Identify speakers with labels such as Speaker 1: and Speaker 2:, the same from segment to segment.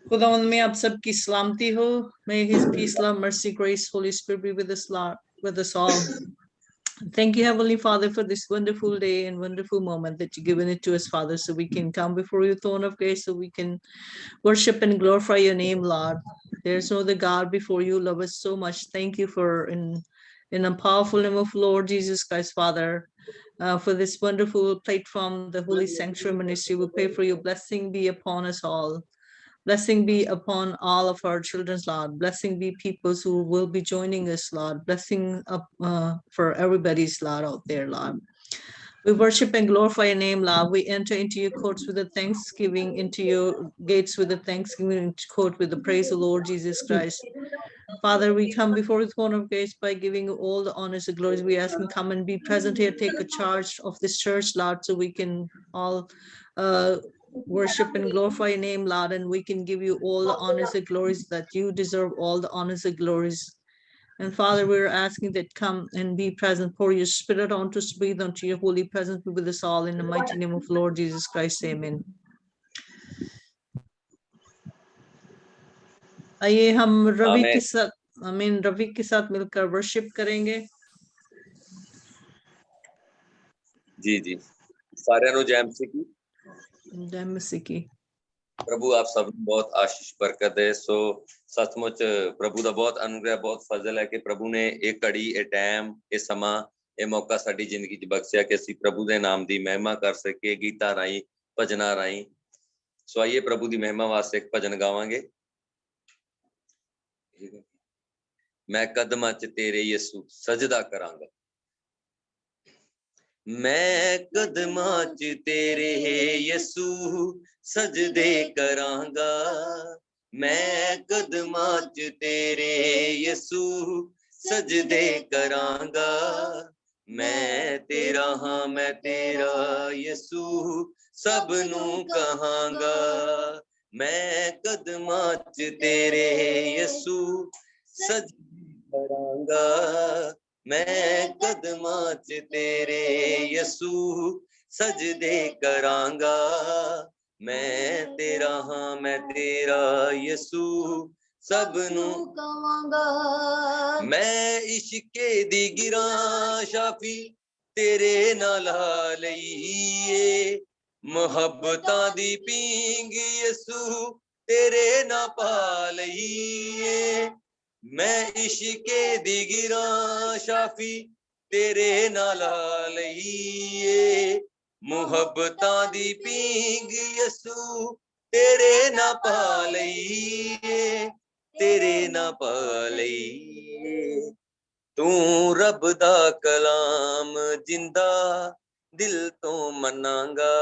Speaker 1: खुदावंद में आप सबकी सलामती हो. May His peace, love, mercy, grace, Holy Spirit be with us, with us all. Thank you, Heavenly Father, for this wonderful day and wonderful moment that you've given it to us, Father, so we can come before your throne of grace, so we can worship and glorify your name, Lord. There's no other God before you. Love us so much. Thank you for in a powerful name of Lord Jesus Christ, Father, for this wonderful platform, the Holy Sanctuary Ministry. We pray for your blessing be upon us all. Blessing be upon all of our children's, Lord. Blessing be peoples who will be joining us, Lord. Blessing up for everybody's, Lord, out there, Lord. We worship and glorify your name, Lord. We enter into your courts with a thanksgiving, into your gates with a thanksgiving, into court with the praise of Lord Jesus Christ. Father, we come before the throne of grace by giving you all the honors and glories. We ask and come and be present here, take a charge of this church, Lord, so we can all worship and glorify your name, Lord, and we can give you all the honors and glories that you deserve, all the honors and glories. And Father, we're asking that come and be present, pour your spirit onto us, breathe onto your holy presence, be with us all in the mighty name of Lord Jesus Christ. Amen. आइए हम रवि के साथ रवि के साथ मिलकर worship करेंगे.
Speaker 2: जी जी सारे नु जय मसीह की.
Speaker 1: जय मसीह की.
Speaker 2: प्रभु आप सब बहुत आशीष बरकत दे. सो सचमुच प्रभु ਦਾ ਬਹੁਤ ਅਨੁਗ੍ਰਹਿ ਬਹੁਤ ਫਜ਼ਲ ਹੈ ਕਿ ਪ੍ਰਭੂ ਨੇ ਇਹ ਘੜੀ ਇਹ ਟਾਈਮ ਇਹ ਸਮਾਂ ਇਹ ਮੌਕਾ ਸਾਡੀ ਜ਼ਿੰਦਗੀ 'ਚ ਬਖਸ਼ਿਆ ਕਿ ਅਸੀਂ ਪ੍ਰਭੂ ਦੇ ਨਾਮ ਦੀ ਮਹਿਮਾ ਕਰ ਸਕੀਏ ਗੀਤਾਂ ਰਾਹੀਂ ਭਜਨਾਂ ਰਾਹੀਂ. ਸੋ ਆਈਏ ਪ੍ਰਭੂ ਦੀ ਮਹਿਮਾ ਵਾਸਤੇ ਇੱਕ ਭਜਨ ਗਾਵਾਂਗੇ. ਮੈਂ ਕਦਮਾਂ 'ਚ ਤੇਰੇ ਯਿਸੂ ਸਜਦਾ ਕਰਾਂਗਾ. ਮੈਂ ਕਦਮਾਂ 'ਚ ਤੇਰੇ ਯਿਸੂ ਸਜਦੇ ਕਰਾਂਗਾ. ਮੈਂ ਕਦਮਾਂ 'ਚ ਤੇਰੇ ਯਿਸੂ ਸਜਦੇ ਕਰਾਂਗਾ. ਮੈਂ ਤੇਰਾ ਹਾਂ ਮੈਂ ਤੇਰਾ ਯਿਸੂ ਸਭ ਨੂੰ ਕਹਾਂਗਾ. ਮੈਂ ਕਦਮਾਂ 'ਚ ਤੇਰੇ ਯਿਸੂ ਸਜਦੇ ਕਰਾਂਗਾ. ਮੈਂ ਕਦਮਾਂ 'ਚ ਤੇਰੇ ਯਿਸੂ ਸਜਦੇ ਕਰਾਂਗਾ. ਮੈਂ ਤੇਰਾ ਹਾਂ ਮੈਂ ਤੇਰਾ ਯਿਸੂ ਸਭ ਨੂੰ ਕਹਾਂਗਾ. ਮੈਂ ਇਸ਼ਕੇ ਦੀ ਗਿਰਾਂ ਸ਼ਾਫੀ ਤੇਰੇ ਨਾਲ ਲਾ ਲਈਏ. ਮੁਹੱਬਤਾਂ ਦੀ ਪੀਂਗ ਯਿਸੂ ਤੇਰੇ ਨਾਲ ਪਾ ਲਈਏ. ਮੈਂ ਇਸ਼ਕੇ ਦੀ ਗਿਰਾਂ ਸ਼ਾਫੀ ਤੇਰੇ ਨਾਲ ਲਾ ਲਈਏ. ਮੁਹੱਬਤਾਂ ਦੀ ਪੀਂਗ ਯਿਸੂ ਤੇਰੇ ਨਾਲ ਪਾ ਲਈਏ. ਤੇਰੇ ਨਾਲ ਪਾ ਲਈਏ. ਤੂੰ ਰੱਬ ਦਾ ਕਲਾਮ ਜਿੰਦਾ ਦਿਲ ਤੋਂ ਮੰਨਾਂਗਾ.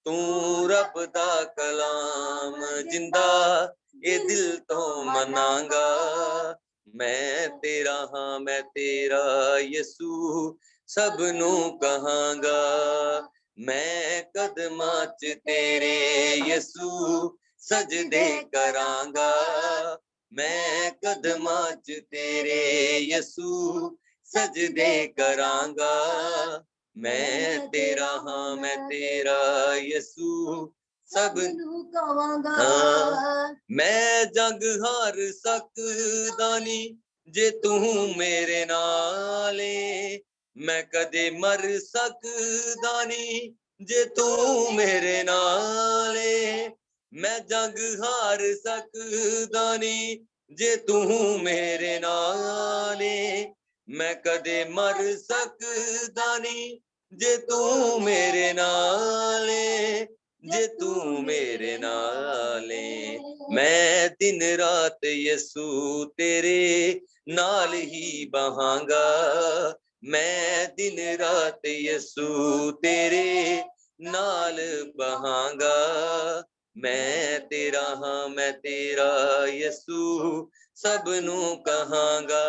Speaker 2: ਤੂੰ ਰੱਬ ਦਾ ਕਲਾਮ ਜਿੰਦਾ ਇਹ ਦਿਲ ਤੋਂ ਮੰਨਾਂਗਾ. ਮੈਂ ਤੇਰਾ ਹਾਂ ਮੈਂ ਤੇਰਾ ਯਿਸੂ ਸਭ ਨੂੰ ਕਹਾਂਗਾ. ਮੈਂ ਕਦਮਾਂ 'ਚ ਤੇਰੇ ਯਿਸੂ ਸਜਦੇ ਕਰਾਂਗਾ. ਮੈਂ ਕਦਮਾਂ 'ਚ ਤੇਰੇ ਯਿਸੂ ਸਜਦੇ ਕਰਾਂਗਾ. ਮੈਂ ਤੇਰਾ ਹਾਂ ਮੈਂ ਤੇਰਾ ਯਿਸੂ ਸਭ ਨੂੰ ਕਹਾਂਗਾ. ਮੈਂ ਜੰਗ ਹਾਰ ਸਕਦਾ ਨੀ ਜੇ ਤੂੰ ਮੇਰੇ ਨਾਲ ਏ. ਮੈਂ ਕਦੇ ਮਰ ਸਕਦਾ ਨੀ ਜੇ ਤੂੰ ਮੇਰੇ ਨਾਲ ਏ. ਮੈਂ ਜੰਗ ਹਾਰ ਸਕਦਾ ਨੀ ਜੇ ਤੂੰ ਮੇਰੇ ਨਾਲ ਏ. ਮੈਂ ਕਦੇ ਮਰ ਸਕਦਾ ਨੀ ਜੇ ਤੂੰ ਮੇਰੇ ਨਾਲ ਏ. ਜੇ ਤੂੰ ਮੇਰੇ ਨਾਲ ਏ. ਮੈਂ ਦਿਨ ਰਾਤ ਯਿਸੂ ਤੇਰੇ ਨਾਲ ਹੀ ਬਹਾਂਗਾ. ਮੈਂ ਦਿਨ ਰਾਤ ਯਿਸੂ ਤੇਰੇ ਨਾਲ ਬਹਾਂਗਾ. ਮੈਂ ਤੇਰਾ ਹਾਂ ਮੈਂ ਤੇਰਾ ਯਿਸੂ ਸਭ ਨੂੰ ਕਹਾਂਗਾ.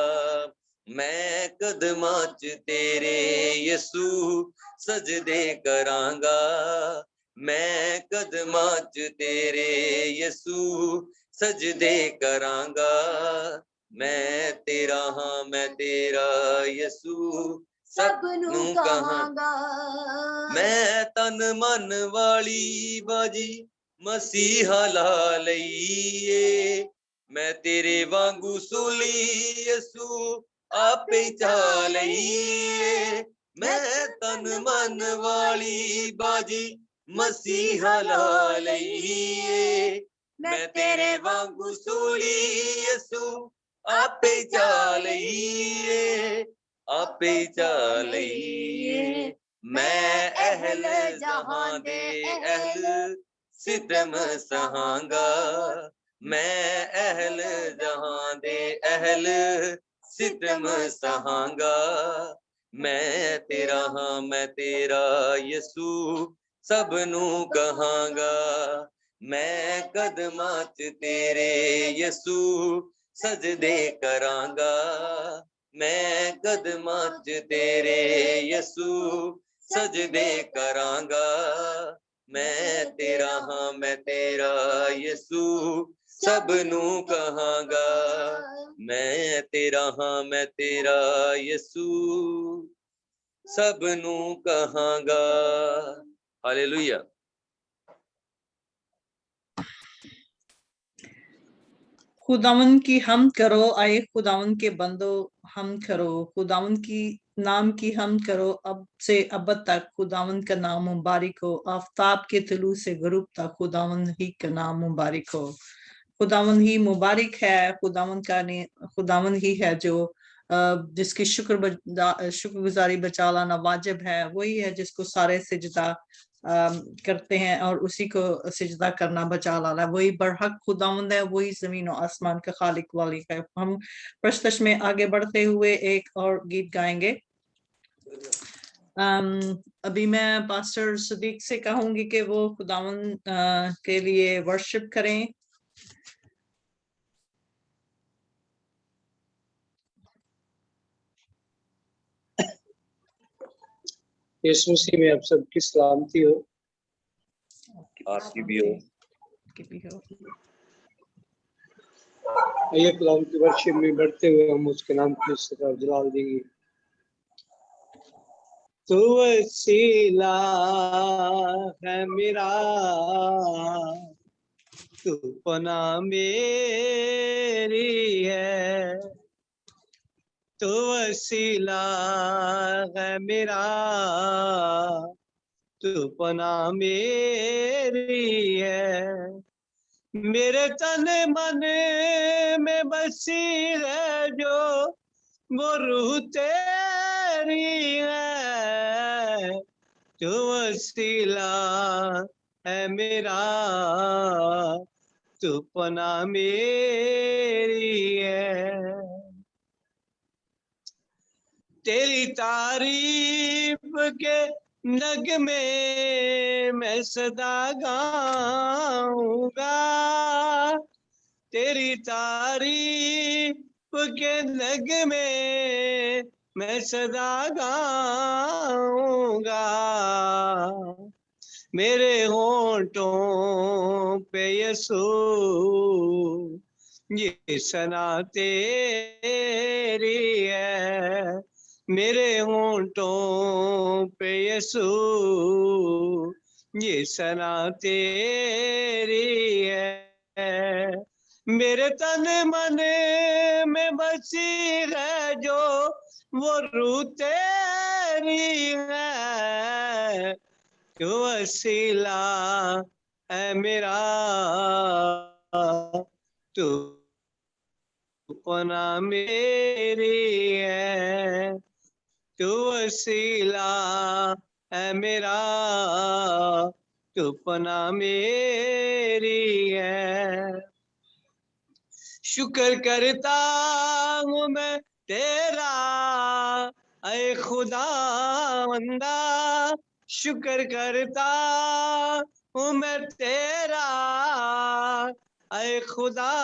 Speaker 2: ਮੈਂ ਕਦਮਾਂ 'ਚ ਤੇਰੇ ਯਿਸੂ ਸਜਦੇ ਕਰਾਂਗਾ. ਮੈਂ ਕਦਮਾਂ 'ਚ ਤੇਰੇ ਯਿਸੂ ਸਜਦੇ ਕਰਾਂਗਾ. ਮੈਂ ਤੇਰਾ ਹਾਂ ਮੈਂ ਤੇਰਾ ਯਿਸੂ ਸਭ ਨੂੰ ਕਹਾਂਗਾ. ਮੈਂ ਤਨ ਮਨ ਵਾਲੀ ਬਾਜੀ मसीहा ला लईए मैं तेरे वांगू सूली यसू आपे चा लईए मैं तन मन वाली बाजी मसीहा ला लईए मैं तेरे वांगू सूली यसू आपे चा लईए आपे चा लईए मैं अहल जहां दे अहल सितम सहांगा मैं अहल जहां दे अहल सितम सहांगा मैं तेरा हाँ मैं तेरा यसू सब नू कहांगा मैं कदमां च तेरे यसू सजदे करांगा मैं कदमां च तेरे यसू सजदे करांगा मैं तेरा हाँ मैं तेरा यसू सब नू कहांगा मैं तेरा हाँ मैं तेरा यसू सब नू कहांगा हालेलुया
Speaker 1: खुदावन की हम करो, आए खुदावन के बंदो हम करो, खुदावन की नाम की हम करो अब से अब तक, खुदावन का नाम मुबारक हो, आफताब के तुलू से गुरूब तक खुदावन ही का नाम मुबारक हो। खुदावन ही मुबारक है, खुदावन ही है जो जिसकी शुक्रगुजारी बचा लाना वाजिब है, वही है जिसको सारे सिजदा करते हैं और उसी को सिजदा करना बचा लाना, वही बरहक खुदावंद है, वही जमीन और आसमान का खालिक वालिक है। हम प्रस्तश में आगे बढ़ते हुए एक और गीत गाएंगे। अभी मैं पास्टर सदीक से कहूंगी कि वो खुदावंद के लिए वर्शिप करें।
Speaker 3: यीशु मसीह में आप सबकी सलामती हो।
Speaker 2: आपकी भी हो।
Speaker 3: आइए कलाम की वर्शिप में बढ़ते हुए हम उसके नाम की सदा जलाल देंगे। तू वसीला है मेरा, तू पनाह मेरी है, तू वसीला है मेरा, तू पनाह मेरी है, मेरे तन मन में बसी है जो वो रूह तेरी है, जो वसीला है मेरा, तू पनाह मेरी है, तेरी तारीफ के नगमे मैं सदा गाऊंगा, तेरी तारीफ के नगमे मैं सदा गाऊंगा, मेरे होंठों पे यीशु ये सना तेरी है, मेरे होंठों पे यीशु ये सना तेरी है, मेरे तन मन में बसी है जो वो रूह तेरी है, जो वसीला है मेरा, तू पनाह मेरी है, तू वसीला है मेरा, तू पनाह मेरी है, शुक्र करता हूँ मैं तेरा ऐ खुदावंदा, शुक्र करता हूँ मैं तेरा ऐ खुदावंदा,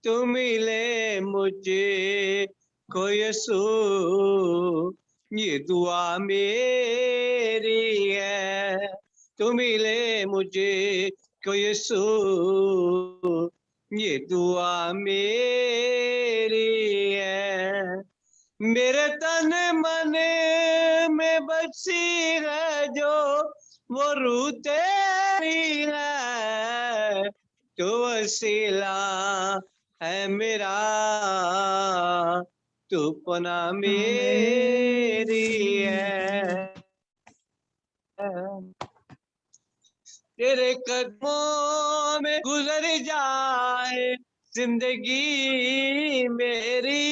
Speaker 3: तू मिले मुझे को यीशु ये दुआ मेरी है, तू मिले मुझे को यीशु ये दुआ मेरी है, मेरे तन मन में बसी है जो वो रूह तेरी है, तो वसीला है मेरा, तू पना मेरी है। तेरे कदमों में गुजर जाए जिंदगी मेरी,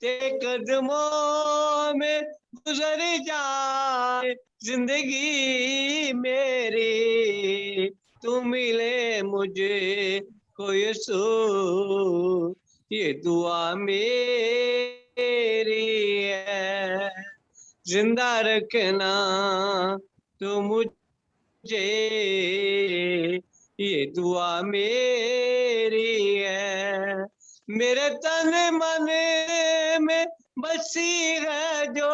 Speaker 3: तेरे कदमों में गुजर जाए जिंदगी मेरी, तू मिले मुझे को यीशु, ये दुआ मेरी है। जिंदा रखना तू मुझे, ये दुआ मेरी है। मेरे तन मन में बसी है जो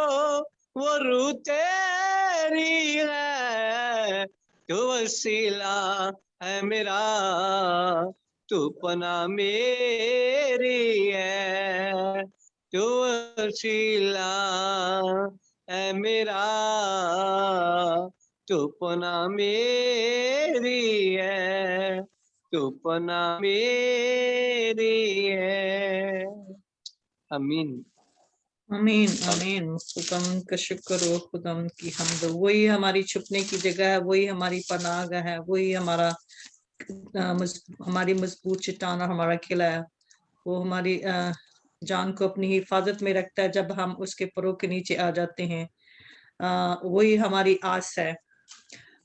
Speaker 3: वो रूह तेरी है, तो वसीला है मेरा, तू पना मेरी है, तो वसीला है मेरा, तू पना मेरी है, तू पना मेरी है। आमीन।
Speaker 1: आमीन आमीन। खुदावंद का शुक्र हो, खुदावंद की हमद। वही हमारी छुपने की जगह है, वही हमारी पनाह है, वही हमारी मजबूत चट्टान और हमारा किला है। वो हमारी जान को अपनी हिफाजत में रखता है जब हम उसके परों के नीचे आ जाते हैं। वही हमारी आस है।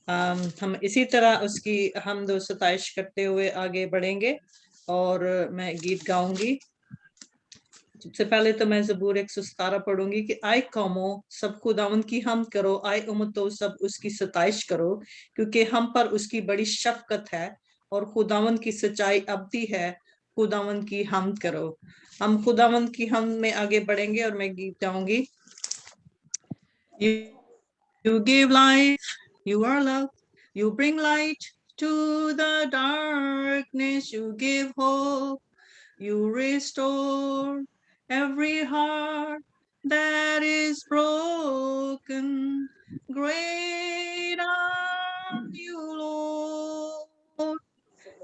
Speaker 1: हम इसी तरह उसकी हमद व सताइश करते हुए आगे बढ़ेंगे और मैं गीत गाऊंगी। सबसे पहले तो मैं ज़बूर 117 पढ़ूंगी कि आए कौमों सब खुदावंद की हमद करो, आए उम्मतों सब उसकी सताइश करो, क्योंकि हम पर उसकी बड़ी शफकत है और खुदावंद की सच्चाई अबदी है, खुदावंद की हमद करो। हम खुदावंद की हमद में आगे बढ़ेंगे और मैं गीत गाऊंगी। You give life, you are love, you bring light to the darkness, you give hope, you restore every heart that is broken. Great are you, Lord.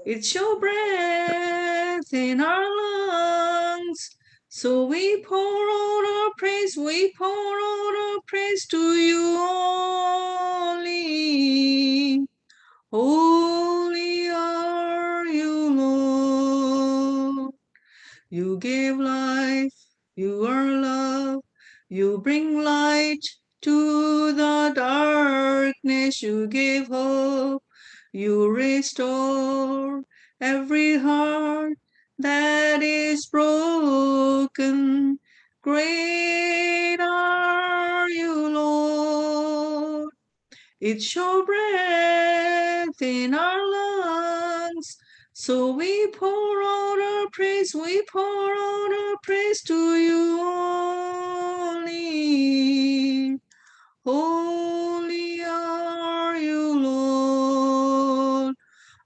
Speaker 1: It's your breath in our lungs. So we pour out our praise, we pour out our praise to you only. Holy are you, Lord. You give life, you are love, you bring light to the darkness, you give hope, you restore every heart that is broken. Great are you, Lord. It's your breath in our lungs. So we pour out our praise, we pour out our praise to you only. Holy are you, Lord.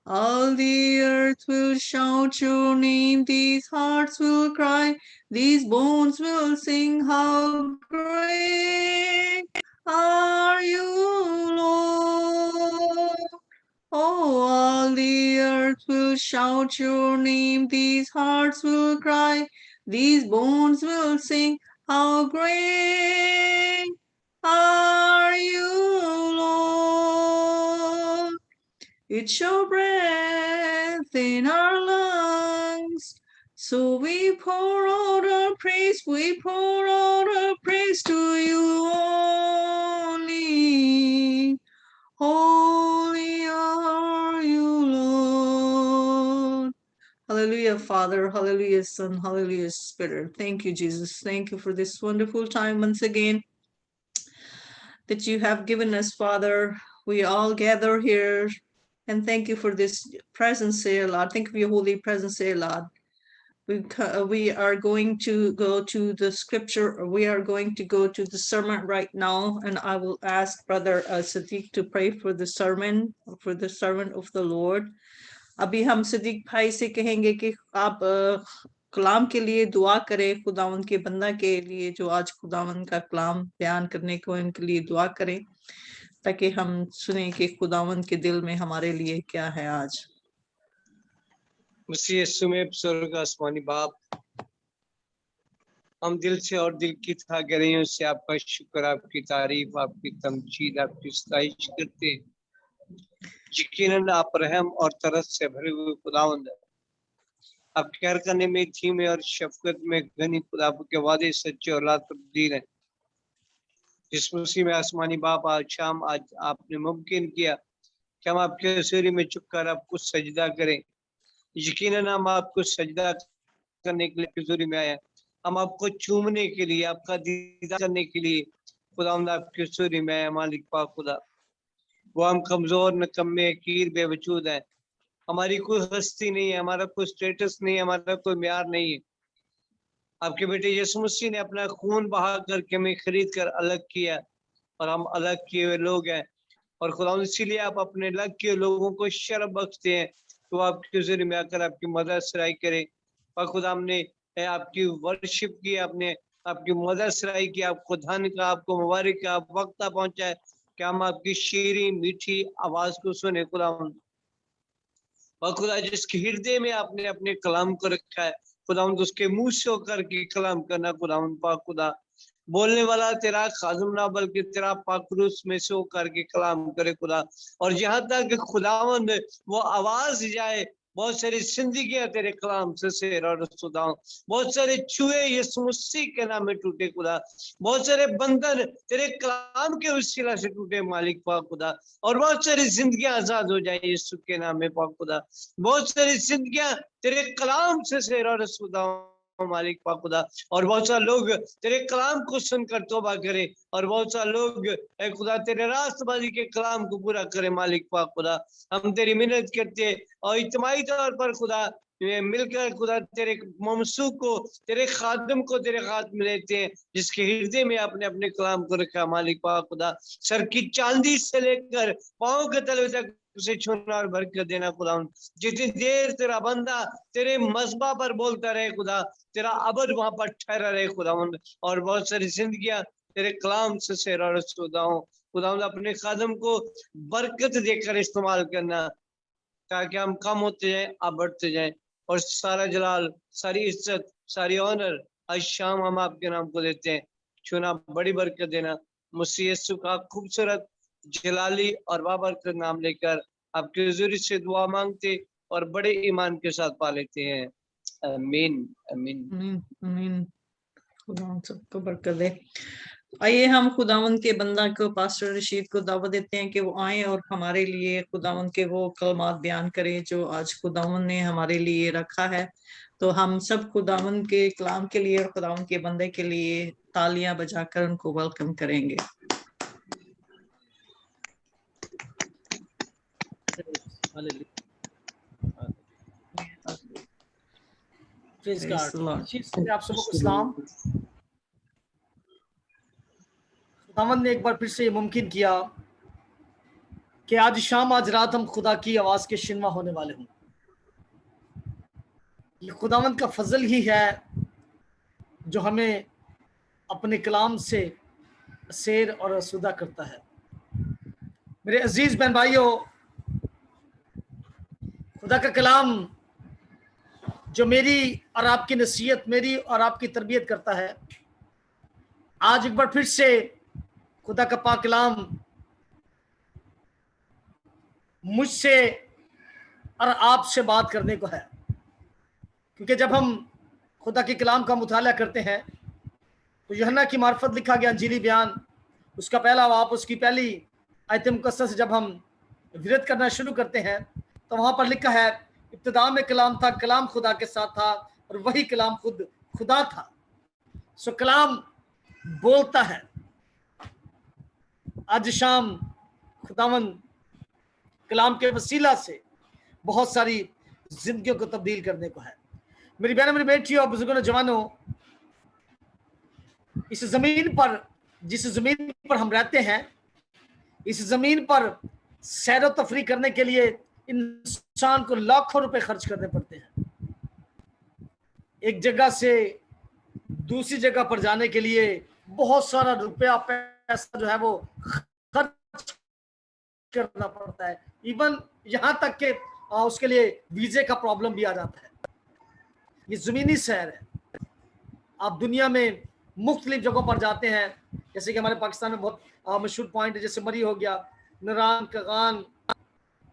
Speaker 1: All the earth will shout your name, these hearts will cry, these bones will sing, how great are you, Lord. Oh, all the earth will shout your name, these hearts will cry, these bones will sing, how great are you, Lord. It's your breath in our lungs. So we pour out our praise, we pour out our praise to you only. Holy are you, Lord. Hallelujah, Father. Hallelujah, Son. Hallelujah, Spirit. Thank you, Jesus. Thank you for this wonderful time once again that you have given us, Father. We all gather here, and thank you for this presence here, Lord. Thank you for your holy presence here, Lord. We are going to go to the scripture. We are going to go to the sermon right now, and I will ask Brother Sadiq to pray for the sermon, for the servant of the Lord. अभी हम सदीक भाई से कहेंगे कि आप कलाम के लिए दुआ करें, खुदावन के बंदा के लिए जो आज खुदावन का कलाम बयान करने को, इनके लिए दुआ करें ताकि हम सुने कि खुदावन के दिल में हमारे लिए क्या है आज।
Speaker 3: मसीह यीशु में स्वर्ग आसमानी बाप, हम दिल से और दिल की था गहराइयों से आपका शुक्र, आपकी तारीफ, आपकी तमजीद, आपकी सताइश करते हैं। यकीनन आप रहम और तरस से भरे हुए खुदावंद, आप कहर करने में धीमे और शफकत में घनी, खुदा के वादे सच्चे और ला तब्दील है। जिस मसीह में आसमानी बाप आज शाम आज आपने मुमकिन किया कि हम आपके हजूरी में झुककर आपको सजदा करें। यकीनन हम आपको सजदा करने के लिए हजूरी में आए हैं, हम आपको चूमने के लिए, आपका दीदार करने के लिए खुदावंद आपके हजूरी में आए। मालिक पाक खुदा, वो हम कमजोर, नकम्मे, कीर, बेवजूद हैं। हमारी कोई हस्ती नहीं है, हमारा कोई स्टेटस नहीं है, हमारा कोई म्यार नहीं है। आपके बेटे यीशु मसीह ने अपना खून बहा करके हमें खरीद कर अलग किया और हम अलग किए हुए लोग हैं। और खुदा इसीलिए आप अपने अलग किए लोगों को शर्फ बख्शते हैं तो आपके जरिए में आकर आपकी मदद सराई करें। और खुदा हमने आपकी वर्शिप की, आपने आपकी मदद सराई की, आपको धन का, आपको मुबारक का वक्त पहुंचा है कि हम आपकी शीरी मीठी आवाज को सुने। खुदा और खुदा जिसके हृदय में आपने अपने कलाम को रखा है, खुदा उसके मुंह से होकर के कलाम करना। खुदा पाक खुदा, बोलने वाला तेरा खाजुम ना बल्कि तेरा पाकरूस में से होकर के कलाम करे खुदा। और यहाँ तक खुदावंद वो आवाज जाए, बहुत सारी जिंदगियां तेरे कलाम से खुदा, बहुत सारे छुए यीशु मसीह के नाम में टूटे खुदा, बहुत सारे बंधन तेरे कलाम के वसीला से टूटे मालिक पाक खुदा। और बहुत सारी जिंदगियां आजाद हो जाए यीशु के नाम में पाक खुदा। बहुत सारी जिंदगियां तेरे कलाम से खुदा मालिक पाक खुदा। और बहुत सारे लोग तेरे कलाम को सुनकर तौबा करे और बहुत सारे लोग खुदा तेरे रास्तबाजी के कलाम को पूरा करे मालिक पाक खुदा। हम तेरी मिन्नत करते हैं और इज्तिमाई तौर पर खुदा मिलकर खुदा तेरे ममसू को, तेरे खादम को तेरे हाथ में लेते हैं जिसके हृदय में आपने अपने कलाम को रखा मालिक पाक खुदा। सर की चांदी से लेकर पाँव के तले तक उसे छूना और बरकत देना खुदा। जितनी देर तेरा बंदा तेरे मजबा पर बोलता रहे खुदा, तेरा अबद वहां पर ठहरा रहे खुदा। और बहुत सारी जिंदगियां तेरे कलाम से खुदा अपने कदम को बरकत देकर इस्तेमाल करना ताकि हम कम होते जाएं, आप बढ़ते जाएं। और सारा जलाल, सारी इज्जत, सारी ऑनर आज शाम हम आपके नाम को देते हैं। चुना बड़ी बरकत देना मसीह यीशु का खूबसूरत जलाली और बाबरकत नाम लेकर आपके हुजूरी से दुआ मांगते और बड़े ईमान के साथ पा लेते हैं। आमीन आमीन
Speaker 1: आमीन आमीन। खुदा सबको बरकत दे। आइए हम खुदावंद के बंदा को, पास्टर रशीद को दावत देते हैं कि वो आए और हमारे लिए खुदावंद के वो कलमात बयान करें जो आज खुदावंद ने हमारे लिए रखा है। तो हम सब खुदावंद के कलाम के लिए और खुदावंद के बंदे के लिए तालियां बजाकर उनको वेलकम करेंगे।
Speaker 4: Praise
Speaker 1: Praise
Speaker 4: God.
Speaker 1: the Lord.
Speaker 4: आप सबको सलाम। खुदावंद ने एक बार फिर से ये मुमकिन किया कि आज शाम, आज रात हम खुदा की आवाज के शिनवा होने वाले हों। ये खुदावंद का फजल ही है जो हमें अपने कलाम से सैर और आसूदा करता है। मेरे अजीज बहन भाइयों, खुदा का कलाम जो मेरी और आपकी नसीहत, मेरी और आपकी तरबियत करता है, आज एक बार फिर से खुदा का पाक कलाम मुझसे और आपसे बात करने को है। क्योंकि जब हम खुदा के कलाम का मुताला करते हैं तो यूहन्ना की मार्फत लिखा गया अंजीली बयान, उसका पहला बाब, उसकी पहली आयत मुकस्सा से जब हम विरत करना शुरू करते हैं तो वहाँ पर लिखा है, इब्तिदा में कलाम था, कलाम खुदा के साथ था और वही कलाम खुद खुदा था। सो कलाम बोलता है। आज शाम खुदावन कलाम के वसीला से बहुत सारी जिंदगियों को तब्दील करने को है। मेरी बहनों, मेरी बेटियों, बुजुर्गों, जवानों, इस जमीन पर, जिस जमीन पर हम रहते हैं, इस जमीन पर सैर तफरी करने के लिए इंसान को लाखों रुपए खर्च करने पड़ते हैं। एक जगह से दूसरी जगह पर जाने के लिए बहुत सारा रुपया पैसा जो है वो खर्च करना पड़ता है। इवन यहाँ तक कि उसके लिए वीजे का प्रॉब्लम भी आ जाता है। ये जमीनी शहर है। आप दुनिया में मुख्तलिफ जगहों पर जाते हैं, जैसे कि हमारे पाकिस्तान में बहुत मशहूर पॉइंट है, जैसे मरी हो गया, नरान, कगान,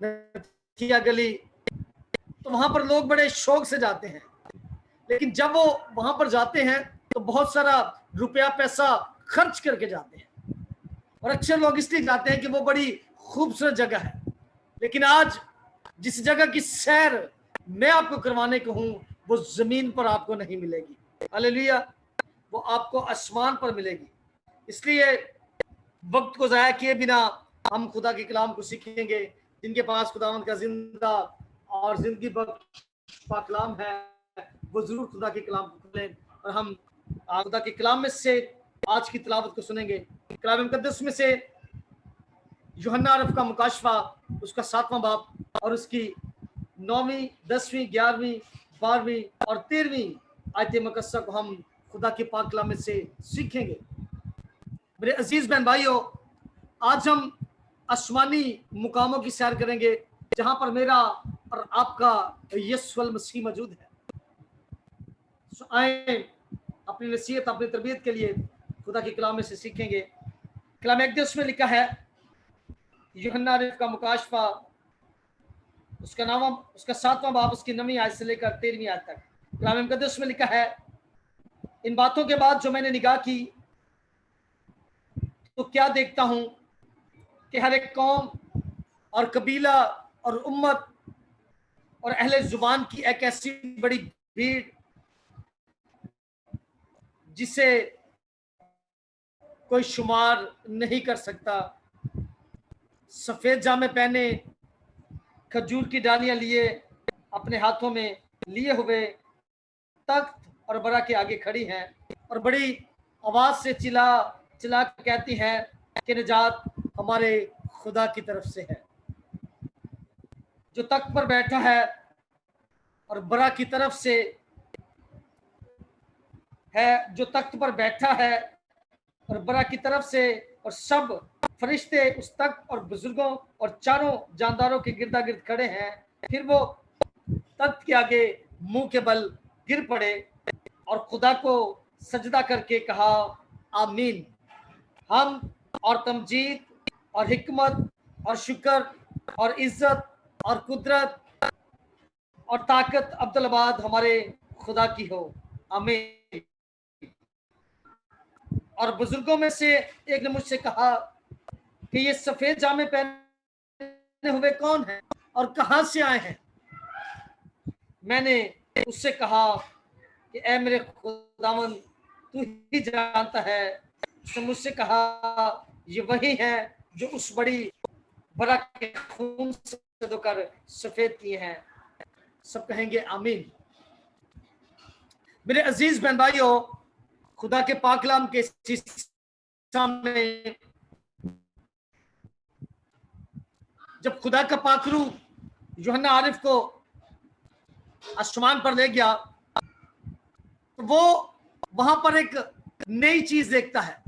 Speaker 4: नथिया गली, तो वहां पर लोग बड़े शौक से जाते हैं। लेकिन जब वो वहां पर जाते हैं तो बहुत सारा रुपया पैसा खर्च करके जाते हैं, और अक्सर लोग इसलिए जाते हैं कि वो बड़ी खूबसूरत जगह है। लेकिन आज जिस जगह की सैर मैं आपको करवाने को हूं वो जमीन पर आपको नहीं मिलेगी। हालेलुया, वो आपको आसमान पर मिलेगी। इसलिए वक्त को जाया किए बिना हम खुदा के कलाम को सीखेंगे। जिनके पास खुदावंद का जिंदा और जिंदगी बख्श पाक कलाम है वो जरूर खुदा के कलाम को खोलें और हम खुदा के कलाम में से आज की तिलावत को सुनेंगे। कलाम मुकद्दस में से यूहन्ना अरफ का मुकाशफा, उसका 7वां बाब और उसकी 9वीं, 10वीं, 11वीं, 12वीं और 13वीं आयत मुकद्दसा को हम खुदा के पाक कलाम में से सीखेंगे। मेरे अजीज बहन भाइयों, आज हम आसमानी मुकामों की सैर करेंगे जहां पर मेरा और आपका यीशु मसीह मौजूद है। आए अपनी नसीहत, अपनी तरबियत के लिए खुदा के कलाम में से सीखेंगे। कलाम मुकद्दस में लिखा है, यूहन्ना अरफ का मुकाशफा, उसका 7वां बाब, उसकी 9वीं आयत से लेकर 13वीं आयत तक। कलाम मुकद्दस में लिखा है, इन बातों के बाद जो मैंने निगाह की तो क्या देखता हूं कि हर एक कौम और कबीला और उम्मत और अहले जुबान की एक ऐसी बड़ी भीड़ जिसे कोई शुमार नहीं कर सकता, सफेद जामे पहने, खजूर की डालियां लिए, अपने हाथों में लिए हुए तख्त और बरा के आगे खड़ी हैं और बड़ी आवाज से चिल्ला चिल्ला कहती हैं कि निजात हमारे खुदा की तरफ से है, जो तख्त पर बैठा है और बरा की तरफ से है, जो तख्त पर बैठा है और बरा की तरफ से, और सब फरिश्ते उस तख्त और बुजुर्गों और चारों जानदारों के गिरदा गिर्द खड़े हैं। फिर वो तख्त के आगे मुंह के बल गिर पड़े और खुदा को सजदा करके कहा, आमीन। हम और तमजीद और हिकमत और शुक्र और इज्जत और कुदरत और ताकत अब्दुलबाद हमारे खुदा की हो, आमीन। और बुजुर्गों में से एक ने मुझसे कहा कि ये सफेद जामे पहने हुए कौन हैं और कहां से आए हैं? मैंने उससे कहा कि ऐ मेरे खुदावंद, तू ही जानता है। उसने मुझसे कहा, ये वही है जो उस बड़ी बरा के खून से धोकर सफेद किए हैं। सब कहेंगे आमीन। मेरे अजीज बहन भाइयों, खुदा के पाक कलाम के सामने जब खुदा का पाक रूह यूहन्ना आरिफ को आसमान पर ले गया तो वो वहां पर एक नई चीज देखता है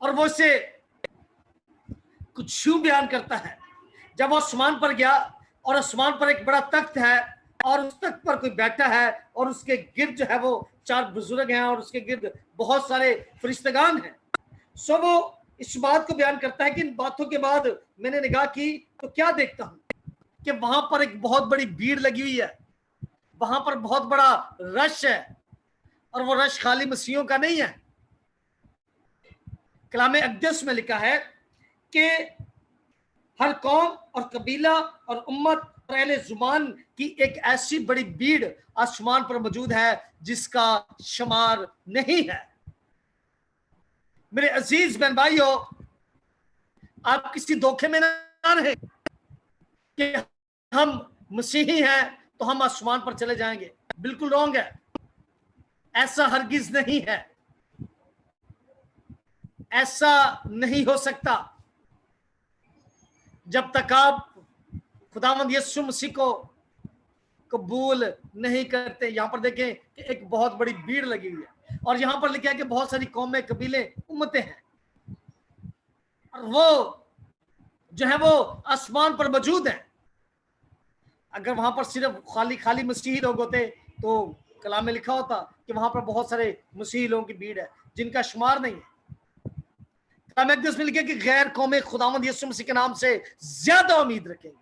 Speaker 4: और वो इसे कुछ यूं बयान करता है। जब वो आसमान पर गया और आसमान पर एक बड़ा तख्त है और उस तख्त पर कोई बैठा है और उसके गिर्द जो है वो 4 बुजुर्ग हैं और उसके गिर्द बहुत सारे फरिश्तेगान हैं। सो वो इस बात को बयान करता है कि इन बातों के बाद मैंने निगाह की तो क्या देखता हूं कि वहां पर एक बहुत बड़ी भीड़ लगी हुई है, वहां पर बहुत बड़ा रश है और वो रश खाली मसीहों का नहीं है। कलाम मुकद्दस में लिखा है कि हर कौम और कबीला और उम्मत और अहले जुबान की एक ऐसी बड़ी भीड़ आसमान पर मौजूद है जिसका शुमार नहीं है। मेरे अजीज बहन भाइयों, आप किसी धोखे में ना रहे कि हम मसीही हैं तो हम आसमान पर चले जाएंगे। बिल्कुल रॉन्ग है, ऐसा हरगिज नहीं है, ऐसा नहीं हो सकता। जब तक आप खुदावंद यीशु मसीह को कबूल नहीं करते। यहाँ पर देखें कि एक बहुत बड़ी भीड़ लगी हुई है और यहाँ पर लिखा है कि बहुत सारी कौमें, कबीले, उम्मतें हैं और वो जो है वो आसमान पर मौजूद है। अगर वहां पर सिर्फ खाली खाली मसीही लोग होते तो कलाम में लिखा होता कि वहां पर बहुत सारे मसीही लोगों की भीड़ है जिनका शुमार नहीं है। कलाम मुकद्दस में लिखा कि गैर कौमें खुदावंद यीशु मसीह के नाम से ज्यादा उम्मीद रखेंगे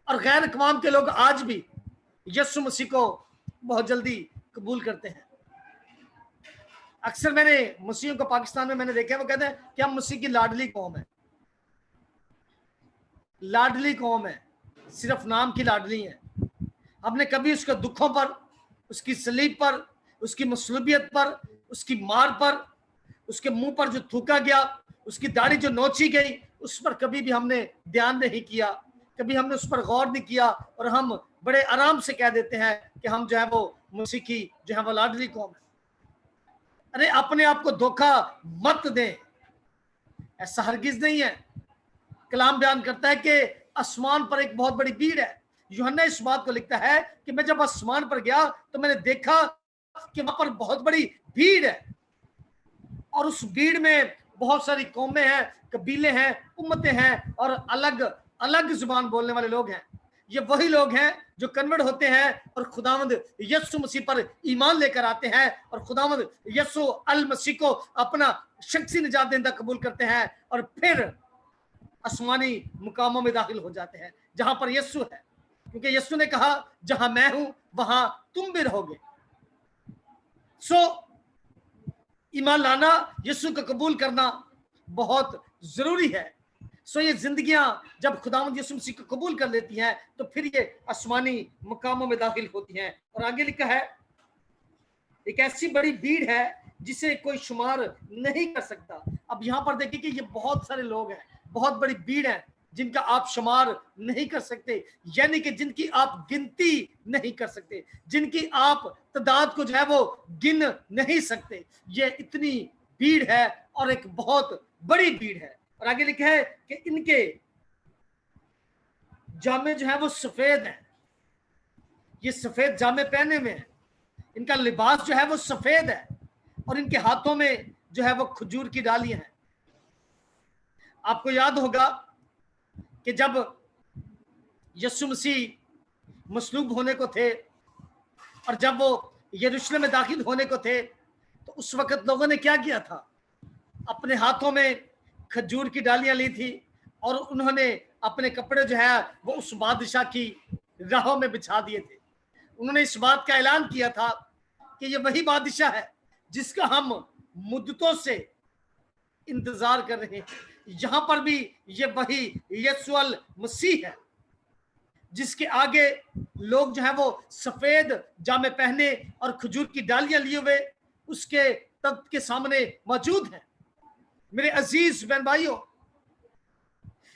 Speaker 4: और गैर अक़वाम के लोग आज भी यीशु मसीह को बहुत जल्दी कबूल करते हैं। अक्सर मैंने मसीहियों को पाकिस्तान में मैंने देखा, वो कहते हैं कि हम मसीह की लाडली कौम है। लाडली कौम है, सिर्फ नाम की लाडली है। हमने कभी उसके दुखों पर, उसकी सलीब पर, उसकी मसलूबियत पर, उसकी मार पर, उसके मुंह पर जो थूका गया, उसकी दाढ़ी जो नोची गई, उस पर कभी भी हमने ध्यान नहीं किया, कभी हमने उस पर गौर नहीं किया और हम बड़े आराम से कह देते हैं कि हम जो है वो मसीह की जो है वो लाडली कौम है। अरे अपने आप को धोखा मत दें, ऐसा हरगिज नहीं है। कलाम बयान करता है कि आसमान पर एक बहुत बड़ी भीड़ है। यूहन्ना इस बात को लिखता है कि मैं जब आसमान पर गया तो मैंने देखा कि वहां पर बहुत बड़ी भीड़ है और उस भीड़ में बहुत सारी कौमें हैं, कबीले हैं, उम्मतें हैं और अलग अलग जुबान बोलने वाले लोग हैं। ये वही लोग हैं जो कन्वर्ट होते हैं और खुदावंद यीशु मसीह पर ईमान लेकर आते हैं और खुदावंद यीशु अल मसीह को अपना शख्सी निजात देंदा कबूल करते हैं और फिर आसमानी मुकामों में दाखिल हो जाते हैं जहां पर यीशु है, क्योंकि यीशु ने कहा जहां मैं हूं वहां तुम भी रहोगे। सो ईमान लाना, यीशु को कबूल करना बहुत जरूरी है। सो ये जिंदगियां जब खुदावंद यीशु मसीह को कबूल कर लेती हैं तो फिर ये आसमानी मुकामों में दाखिल होती हैं। और आगे लिखा है एक ऐसी बड़ी भीड़ है जिसे कोई शुमार नहीं कर सकता। अब यहाँ पर देखिए कि ये बहुत सारे लोग हैं, बहुत बड़ी भीड़ है जिनका आप शुमार नहीं कर सकते, यानी कि जिनकी आप गिनती नहीं कर सकते, जिनकी आप तादाद को जो है वो गिन नहीं सकते। ये इतनी भीड़ है और एक बहुत बड़ी भीड़ है। और आगे लिखा है कि इनके जामे जो है वो सफेद हैं, ये सफेद जामे पहने हुए हैं, इनका लिबास जो है वो सफेद है और इनके हाथों में जो है वो खजूर की डालियां हैं। आपको याद होगा कि जब यीशु मसीह मसलूब होने को थे और जब वो यरूशलेम में दाखिल होने को थे तो उस वक्त लोगों ने क्या किया था, अपने हाथों में खजूर की डालियां ली थी और उन्होंने अपने कपड़े जो है वो उस बादशाह की राहों में बिछा दिए थे। उन्होंने इस बात का ऐलान किया था कि ये वही बादशाह है जिसका हम मुद्दतों से इंतजार कर रहे हैं। यहां पर भी ये वही यीशु अल मसीह है जिसके आगे लोग जो है वो सफेद जामे पहने और खजूर की डालियां लिए हुए उसके तख्त के सामने मौजूद हैं। मेरे अजीज बहन भाइयों,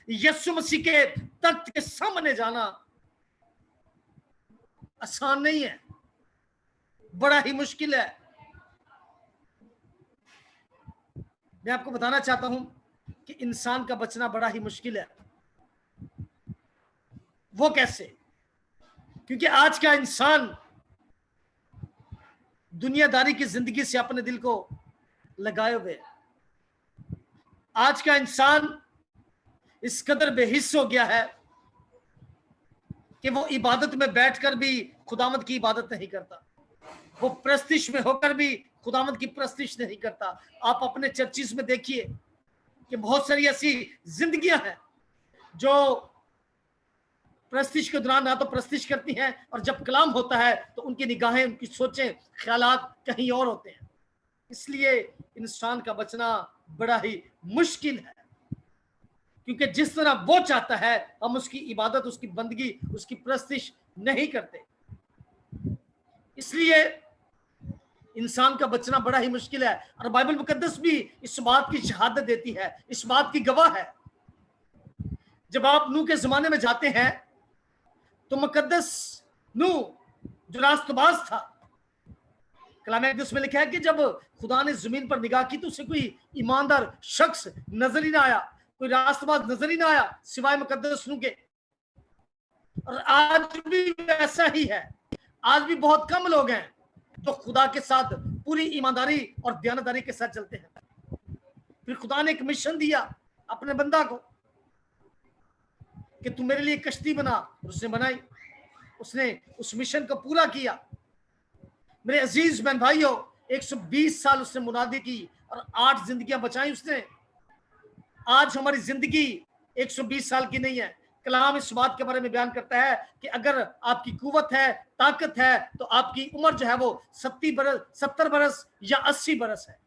Speaker 4: यीशु मसीह के तख्त के सामने जाना आसान नहीं है, बड़ा ही मुश्किल है। मैं आपको बताना चाहता हूं कि इंसान का बचना बड़ा ही मुश्किल है। वो कैसे? क्योंकि आज का इंसान दुनियादारी की जिंदगी से अपने दिल को लगाए हुए। आज का इंसान इस कदर बेहिस हो गया है कि वो इबादत में बैठकर भी खुदावंद की इबादत नहीं करता, वो प्रस्तिश में होकर भी खुदावंद की प्रस्तिश नहीं करता। आप अपने चर्चिस में देखिए कि बहुत सारी ऐसी जिंदगियां हैं जो प्रस्तिश के दौरान ना तो प्रस्तिश करती हैं और जब कलाम होता है तो उनकी निगाहें, उनकी सोचें, ख्यालात कहीं और होते हैं। इसलिए इंसान का बचना बड़ा ही मुश्किल है, क्योंकि जिस तरह वो चाहता है हम उसकी इबादत, उसकी बंदगी, उसकी प्रस्तिश नहीं करते। इसलिए इंसान का बचना बड़ा ही मुश्किल है। और बाइबल मुकद्दस भी इस बात की शहादत देती है, इस बात की गवाह है। जब आप नूह के जमाने में जाते हैं तो मुकद्दस नूह जो रास्तबाज था, कलाम मुकद्दस में लिखा है कि जब खुदा ने जमीन पर निगाह की तो उसे कोई ईमानदार शख्स नजर ही ना आया, कोई रास्तबाज नजर ही ना आया सिवाय मुकद्दस नूह के। और आज भी वैसा ही है, आज भी बहुत कम लोग हैं जो खुदा के साथ पूरी ईमानदारी और दयानतदारी के साथ चलते हैं। फिर खुदा ने एक मिशन दिया अपने बंदा को कि तू मेरे लिए कश्ती बना, और उसने बनाई, उसने उस मिशन को पूरा किया। मेरे अजीज बहन भाइयों, 120 साल उसने मुनादी की और 8 जिंदगियां बचाई उसने। आज हमारी जिंदगी 120 साल की नहीं है। कलाम इस बात के बारे में बयान करता है कि अगर आपकी कुव्वत है, ताकत है, तो आपकी उम्र जो है वो 70 बरस या 80 बरस है।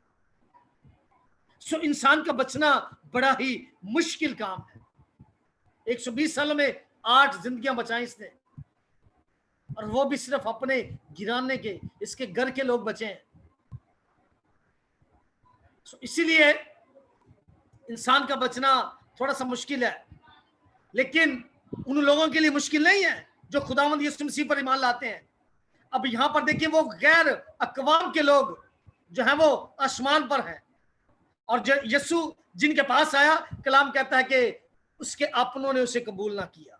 Speaker 4: सो इंसान का बचना बड़ा ही मुश्किल काम है। 120 सालों में 8 जिंदगियां बचाई इसने, और वो भी सिर्फ अपने गिराने के, इसके घर के लोग बचे हैं। सो इसीलिए इंसान का बचना थोड़ा सा मुश्किल है, लेकिन उन लोगों के लिए मुश्किल नहीं है जो खुदावंद यीशु मसीह पर ईमान लाते हैं। अब यहां पर देखिए, वो गैर अकवाम के लोग जो हैं वो आसमान पर हैं, और जो यीशु जिनके पास आया, कलाम कहता है कि उसके अपनों ने उसे कबूल ना किया।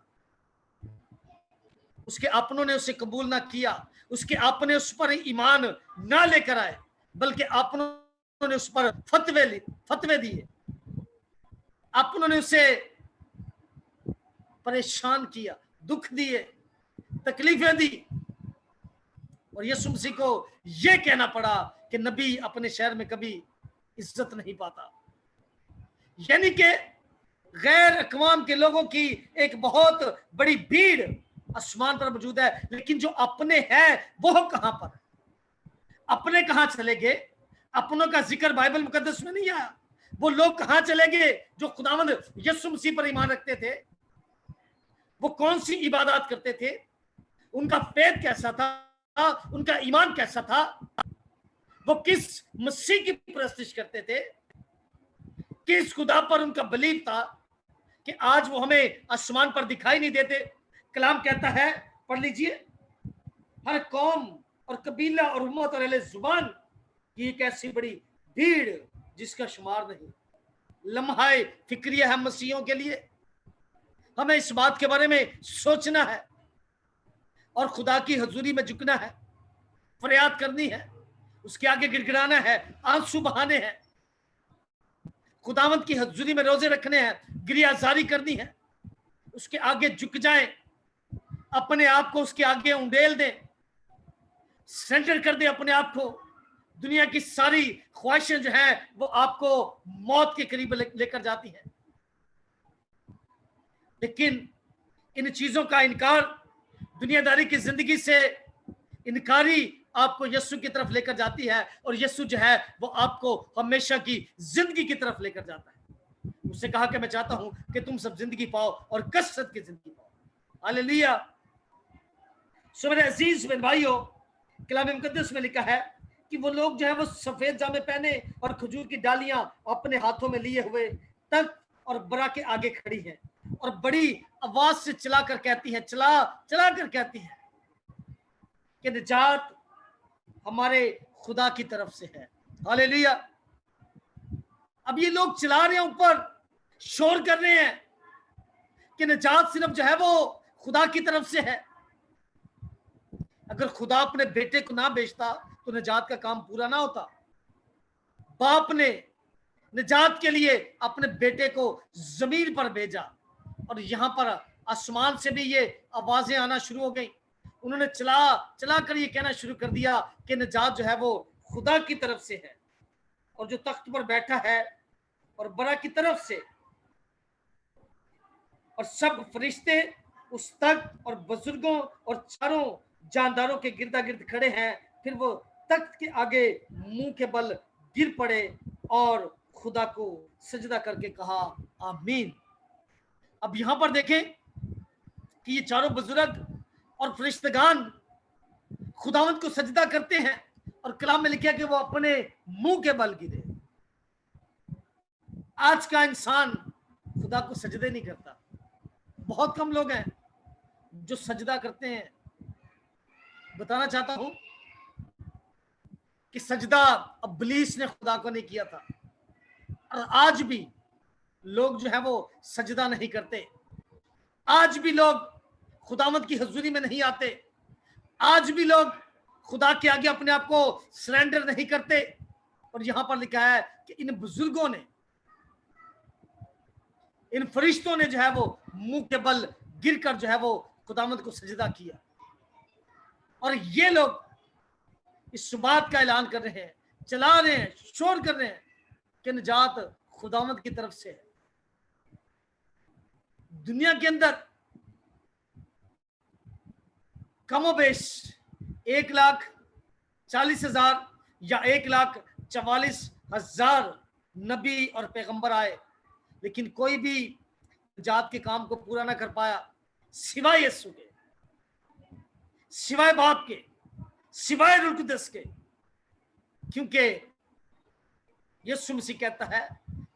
Speaker 4: उसके अपनों ने उसे कबूल ना किया, उसके अपने उस पर ईमान ना लेकर आए, बल्कि अपनों ने उस पर फतवे दिए, अपनों ने उसे परेशान किया, दुख दिए, तकलीफें दी, और यीशु मसीह को यह कहना पड़ा कि नबी अपने शहर में कभी इज्जत नहीं पाता। यानी कि गैर अकवाम के लोगों की एक बहुत बड़ी भीड़ आसमान पर मौजूद है, लेकिन जो अपने हैं वो कहां पर? अपने कहां चले गए? अपनों का जिक्र बाइबल मुकद्दस में नहीं आया। वो लोग कहां चले गए जो खुदावंद यीशु मसीह पर ईमान रखते थे? वो कौन सी इबादत करते थे? उनका फेथ कैसा था? उनका ईमान कैसा था? वो किस मसीह की परस्तिश करते थे? किस खुदा पर उनका बिलीव था कि आज वो हमें आसमान पर दिखाई नहीं देते? कलाम कहता है, पढ़ लीजिए, हर कौम और कबीला और उम्मत और अहले जुबान की एक ऐसी बड़ी भीड़ जिसका शुमार नहीं। लम्हाए फिक्रिया है मसीहों के लिए। हमें इस बात के बारे में सोचना है और खुदा की हजूरी में झुकना है, फरियाद करनी है, उसके आगे गिड़गिड़ाना है, आंसू बहाने हैं, खुदावंत की हजूरी में रोजे रखने हैं, गिरियाजारी करनी है, उसके आगे झुक जाएं, अपने आप को उसके आगे उंडेल दें, सरेंडर कर दें अपने आप को। दुनिया की सारी ख्वाहिशें जो हैं वो आपको मौत के करीब लेकर जाती हैं, लेकिन इन चीजों का इनकार, दुनियादारी की जिंदगी से इनकारी आपको यीशु की तरफ लेकर जाती है, और यीशु जो है वो आपको हमेशा की जिंदगी की तरफ लेकर जाता है। उससे कहा कि मैं चाहता हूं कि तुम सब जिंदगी पाओ और कसरत की जिंदगी पाओ। हालेलुया। सो मेरे अजीज बहन भाइयों, कलाम मुकद्दस में लिखा है कि वो लोग जो है वो सफेद जामे पहने और खजूर की डालियां अपने हाथों में लिए हुए तख्त और बरा के आगे खड़ी हैं, और बड़ी आवाज से चला कर कहती है कि निजात हमारे खुदा की तरफ से है। हालेलुया। अब ये लोग चिल्ला रहे हैं, ऊपर शोर कर रहे हैं कि निजात सिर्फ जो है वो खुदा की तरफ से है। अगर खुदा अपने बेटे को ना भेजता तो निजात का काम पूरा ना होता। बाप ने निजात के लिए अपने बेटे को जमीन पर भेजा, और यहां पर आसमान से भी ये आवाजें आना शुरू हो गई। उन्होंने चला कर ये कहना शुरू कर दिया कि निजात जो है वो खुदा की तरफ से है, और जो तख्त पर बैठा है और बरा की तरफ से, और सब फरिश्ते उस तख्त और बुजुर्गों और चारों जानदारों के गिरदा गिर्द खड़े हैं। फिर वो तख्त के आगे मुंह के बल गिर पड़े और खुदा को सजदा करके कहा आमीन। अब यहां पर देखें कि ये चारों बुजुर्ग और फरिश्तेगान खुदावंत को सजदा करते हैं, और कलाम में लिखा कि वो अपने मुंह के बल गिरे। आज का इंसान खुदा को सजदे नहीं करता। बहुत कम लोग हैं जो सजदा करते हैं। बताना चाहता हूं कि सजदा इब्लीस ने खुदा को नहीं किया था, और आज भी लोग जो है वो सजदा नहीं करते। आज भी लोग खुदावंत की हजूरी में नहीं आते। आज भी लोग खुदा के आगे अपने आप को सरेंडर नहीं करते। और यहां पर लिखा है कि इन बुजुर्गों ने, इन फरिश्तों ने जो है वो मुंह के बल गिरकर जो है वो खुदावंद को सजदा किया। और ये लोग इस बात का ऐलान कर रहे हैं, चला रहे हैं, शोर कर रहे हैं कि निजात खुदावंद की तरफ से है। दुनिया के अंदर कमोबेश 1,40,000 या 1,44,000 नबी और पैगंबर आए, लेकिन कोई भी जात के काम को पूरा ना कर पाया सिवाय यीशु के, सिवाय बाप के, सिवाय रूह कुदस के। क्योंकि यीशु मसीह कहता है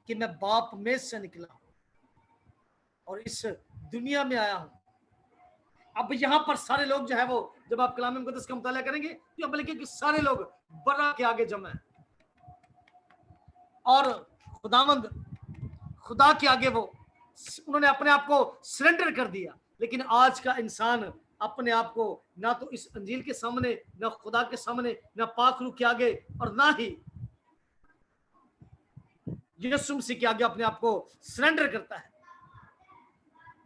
Speaker 4: कि मैं बाप में से निकला और इस दुनिया में आया हूं। अब यहाँ पर सारे लोग जो है वो, जब आप कलाम मुकद्दस का मुताला करेंगे तो यहाँ पर लिखे कि सारे लोग बर्रा के आगे जमा है और खुदावंद, खुदा के आगे वो उन्होंने अपने आप को सरेंडर कर दिया। लेकिन आज का इंसान अपने आप को ना तो इस अंजील के सामने, ना खुदा के सामने, ना पाक रूह के आगे और ना ही यीशु मसीह के आगे अपने आप को सरेंडर करता है।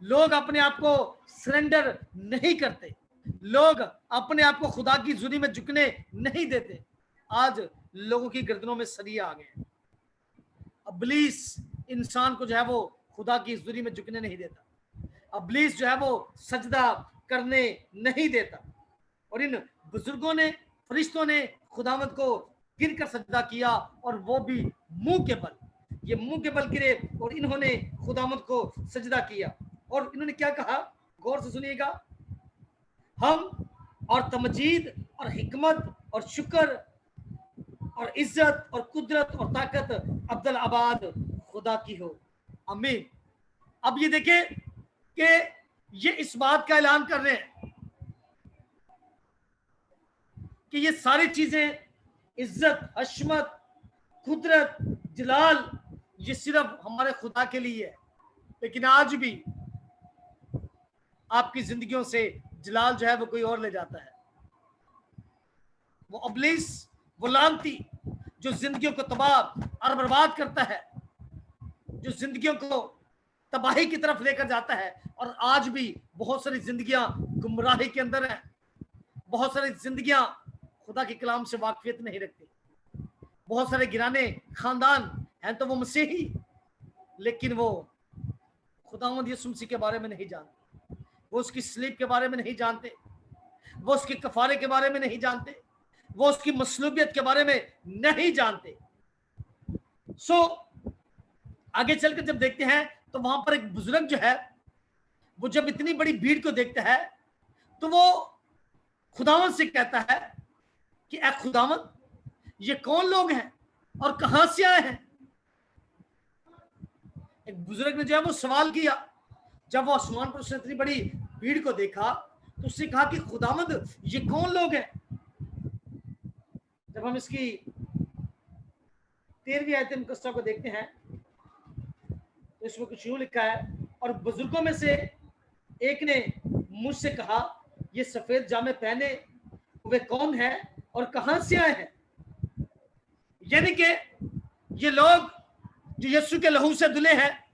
Speaker 4: लोग अपने आप को सरेंडर नहीं करते, लोग अपने आप को खुदा की जुनी में झुकने नहीं देते। आज लोगों की गर्दनों में सरिया आ गए। इब्लीस इंसान को जो है वो खुदा की जुनी में झुकने नहीं देता, इब्लीस जो है वो सजदा करने नहीं देता। और इन बुजुर्गों ने, फरिश्तों ने खुदावंद को गिरकर सजदा किया और वो भी मुंह के बल, ये मुंह के बल गिरे और इन्होंने खुदावंद को सजदा किया। और इन्होंने क्या कहा, गौर से सुनिएगा, हम और तमजीद और हिकमत और शुक्र और इज्जत और कुदरत और ताकत अब्दुल आबाद खुदा की हो, आमीन। अब ये देखें कि ये इस बात का ऐलान कर रहे हैं कि ये सारी चीजें, इज्जत, हशमत, कुदरत, जलाल, ये सिर्फ हमारे खुदा के लिए है। लेकिन आज भी आपकी जिंदगियों से जलाल जो है वो कोई और ले जाता है। वो इब्लीस, वो लानती जो जिंदगियों को तबाह और बर्बाद करता है, जो जिंदगियों को तबाही की तरफ लेकर जाता है। और आज भी बहुत सारी जिंदगियां गुमराही के अंदर हैं, बहुत सारी जिंदगियां खुदा के कलाम से वाकफियत नहीं रखती, बहुत सारे गिराने खानदान हैं तो वो मसीही, लेकिन वो खुदावंद यीशु मसीह के बारे में नहीं जानते, वो उसकी स्लीब के बारे में नहीं जानते, वो उसके कफारे के बारे में नहीं जानते, वो उसकी मसलूबियत के बारे में नहीं जानते। आगे चलकर जब देखते हैं तो वहां पर एक बुजुर्ग जो है वो जब इतनी बड़ी भीड़ को देखता है तो वो खुदावंद से कहता है कि ऐ खुदावंद, ये कौन लोग हैं और कहां से आए हैं। एक बुजुर्ग ने जो है वो सवाल किया। जब वो आसमान पर उसने इतनी बड़ी भीड़ को देखा तो उसने कहा कि खुदावंद, ये कौन लोग हैं। जब हम इसकी 13वीं आयत मुकद्दसा को देखते हैं तो इसमें कुछ यूं लिखा है, और बुजुर्गों में से एक ने मुझसे कहा, ये सफेद जामे पहने वे कौन है और कहां से आए हैं। यानी कि ये लोग जो यीशु के लहू से धुले हैं,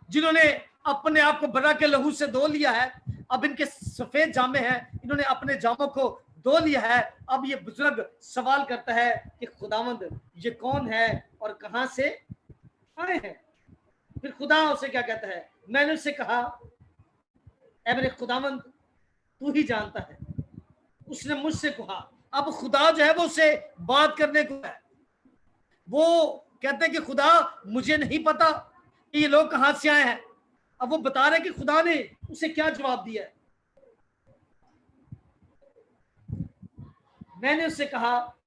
Speaker 4: जिन्होंने अपने आप को बर्रा के लहू से धो लिया है, अब इनके सफेद जामे हैं, इन्होंने अपने जामों को धो लिया है। अब ये बुजुर्ग सवाल करता है कि खुदावंद, ये कौन है और कहां से आए हैं। फिर खुदा उसे क्या कहता है, मैंने उससे कहा, ऐ मेरे खुदावंद, तू ही जानता है। उसने मुझसे कहा, अब खुदा जो है वो उससे बात करने को है। वो कहते हैं कि खुदा, मुझे नहीं पता कि ये लोग कहां से आए हैं। अब वो बता रहे कि खुदा ने उसे क्या जवाब दिया है। मैंने उससे कहा,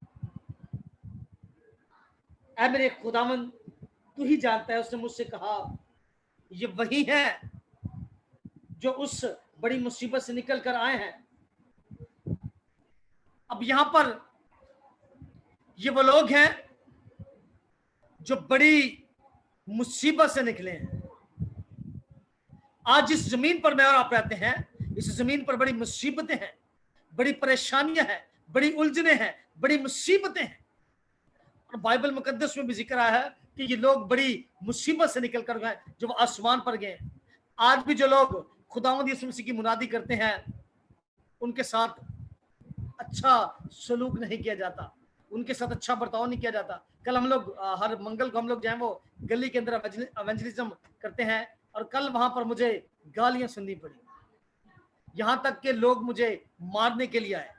Speaker 4: ऐ मेरे खुदावंद, तू ही जानता है। उसने मुझसे कहा, ये वही है जो उस बड़ी मुसीबत से निकल कर आए हैं। अब यहां पर ये वो लोग हैं जो बड़ी मुसीबत से निकले हैं। आज जिस जमीन पर मैं और आप रहते हैं, इस जमीन पर बड़ी मुसीबतें हैं, बड़ी परेशानियां हैं, बड़ी उलझने हैं, बड़ी मुसीबतें हैं। और बाइबल मुकद्दस में भी जिक्र आया है कि ये लोग बड़ी मुसीबत से निकल कर गए जो वो आसमान पर गए। आज भी जो लोग खुदावंद यीशु मसीह की मुनादी करते हैं उनके साथ अच्छा सलूक नहीं किया जाता, उनके साथ अच्छा बर्ताव नहीं किया जाता। कल हम लोग हर मंगल को हम लोग जो है वो गली के अंदर एवेंजलिज्म करते हैं, और कल वहां पर मुझे गालियां सुननी पड़ी, यहां तक के लोग मुझे मारने के लिए आए,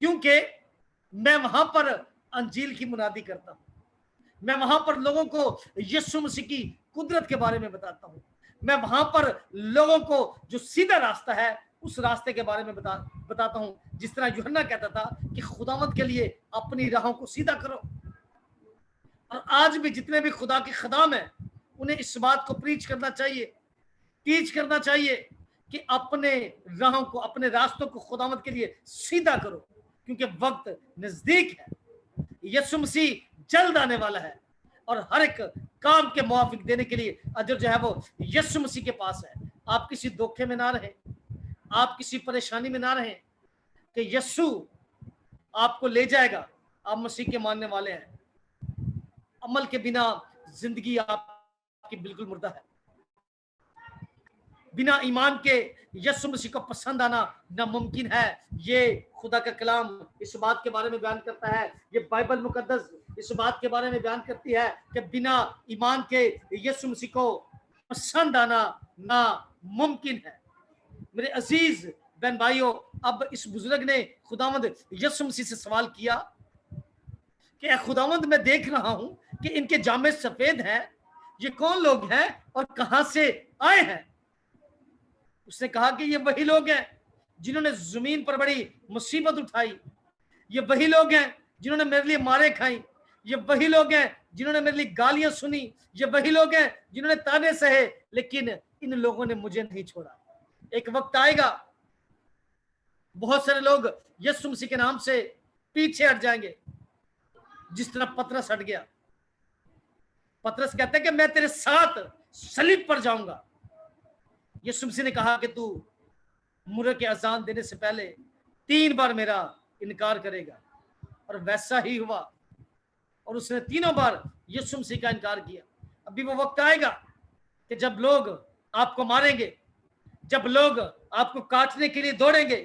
Speaker 4: क्योंकि मैं वहां पर अंजील की मुनादी करता हूं, मैं वहां पर लोगों को यीशु मसीह की कुदरत के बारे में बताता हूं, मैं वहां पर लोगों को जो सीधा रास्ता है उस रास्ते के बारे में बताता हूं, जिस तरह यूहन्ना कहता था कि खुदावंद के लिए अपनी राहों को सीधा करो। और आज भी जितने भी खुदा के खदाम हैं उन्हें इस बात को प्रीच करना चाहिए, टीच करना चाहिए कि अपने राहों को, अपने रास्तों को खुदावंद के लिए सीधा करो, क्योंकि वक्त नजदीक है। यीशु मसीह जल्द आने वाला है और हर एक काम के मुआफिक देने के लिए अजर जो है वो यीशु मसीह के पास है। आप किसी धोखे में ना रहें, आप किसी परेशानी में ना रहें कि यीशु आपको ले जाएगा। आप मसीह के मानने वाले हैं, अमल के बिना जिंदगी आपकी बिल्कुल मुर्दा है। बिना ईमान के यीशु मसीह को पसंद आना नामुमकिन है। ये खुदा का कलाम इस बात के बारे में बयान करता है, ये बाइबल मुकद्दस इस बात के बारे में बयान करती है कि बिना ईमान के यीशु मसीह को पसंद आना नामुमकिन है। मेरे अजीज बहन भाइयों, अब इस बुजुर्ग ने खुदावंद यीशु मसीह से सवाल किया कि खुदावंद मैं देख रहा हूं कि इनके जामे सफेद हैं, ये कौन लोग हैं और कहां से आए हैं? उसने कहा कि ये वही लोग हैं जिन्होंने जमीन पर बड़ी मुसीबत उठाई, ये वही लोग हैं जिन्होंने मेरे लिए मारे खाई, ये वही लोग हैं जिन्होंने मेरे लिए गालियां सुनी, ये वही लोग हैं जिन्होंने ताने सहे, लेकिन इन लोगों ने मुझे नहीं छोड़ा। एक वक्त आएगा बहुत सारे लोग यीशु मसीह के नाम से पीछे हट जाएंगे, जिस तरह पतरस हट गया। पतरस कहता है कि मैं तेरे साथ सलीब पर जाऊंगा। यीशु मसीह ने कहा कि तू मुर्र के अजान देने से पहले 3 बार मेरा इनकार करेगा, और वैसा ही हुआ, और उसने 3 बार यीशु मसीह का इनकार किया। अभी वो वक्त आएगा कि जब लोग आपको मारेंगे, जब लोग आपको काटने के लिए दौड़ेंगे,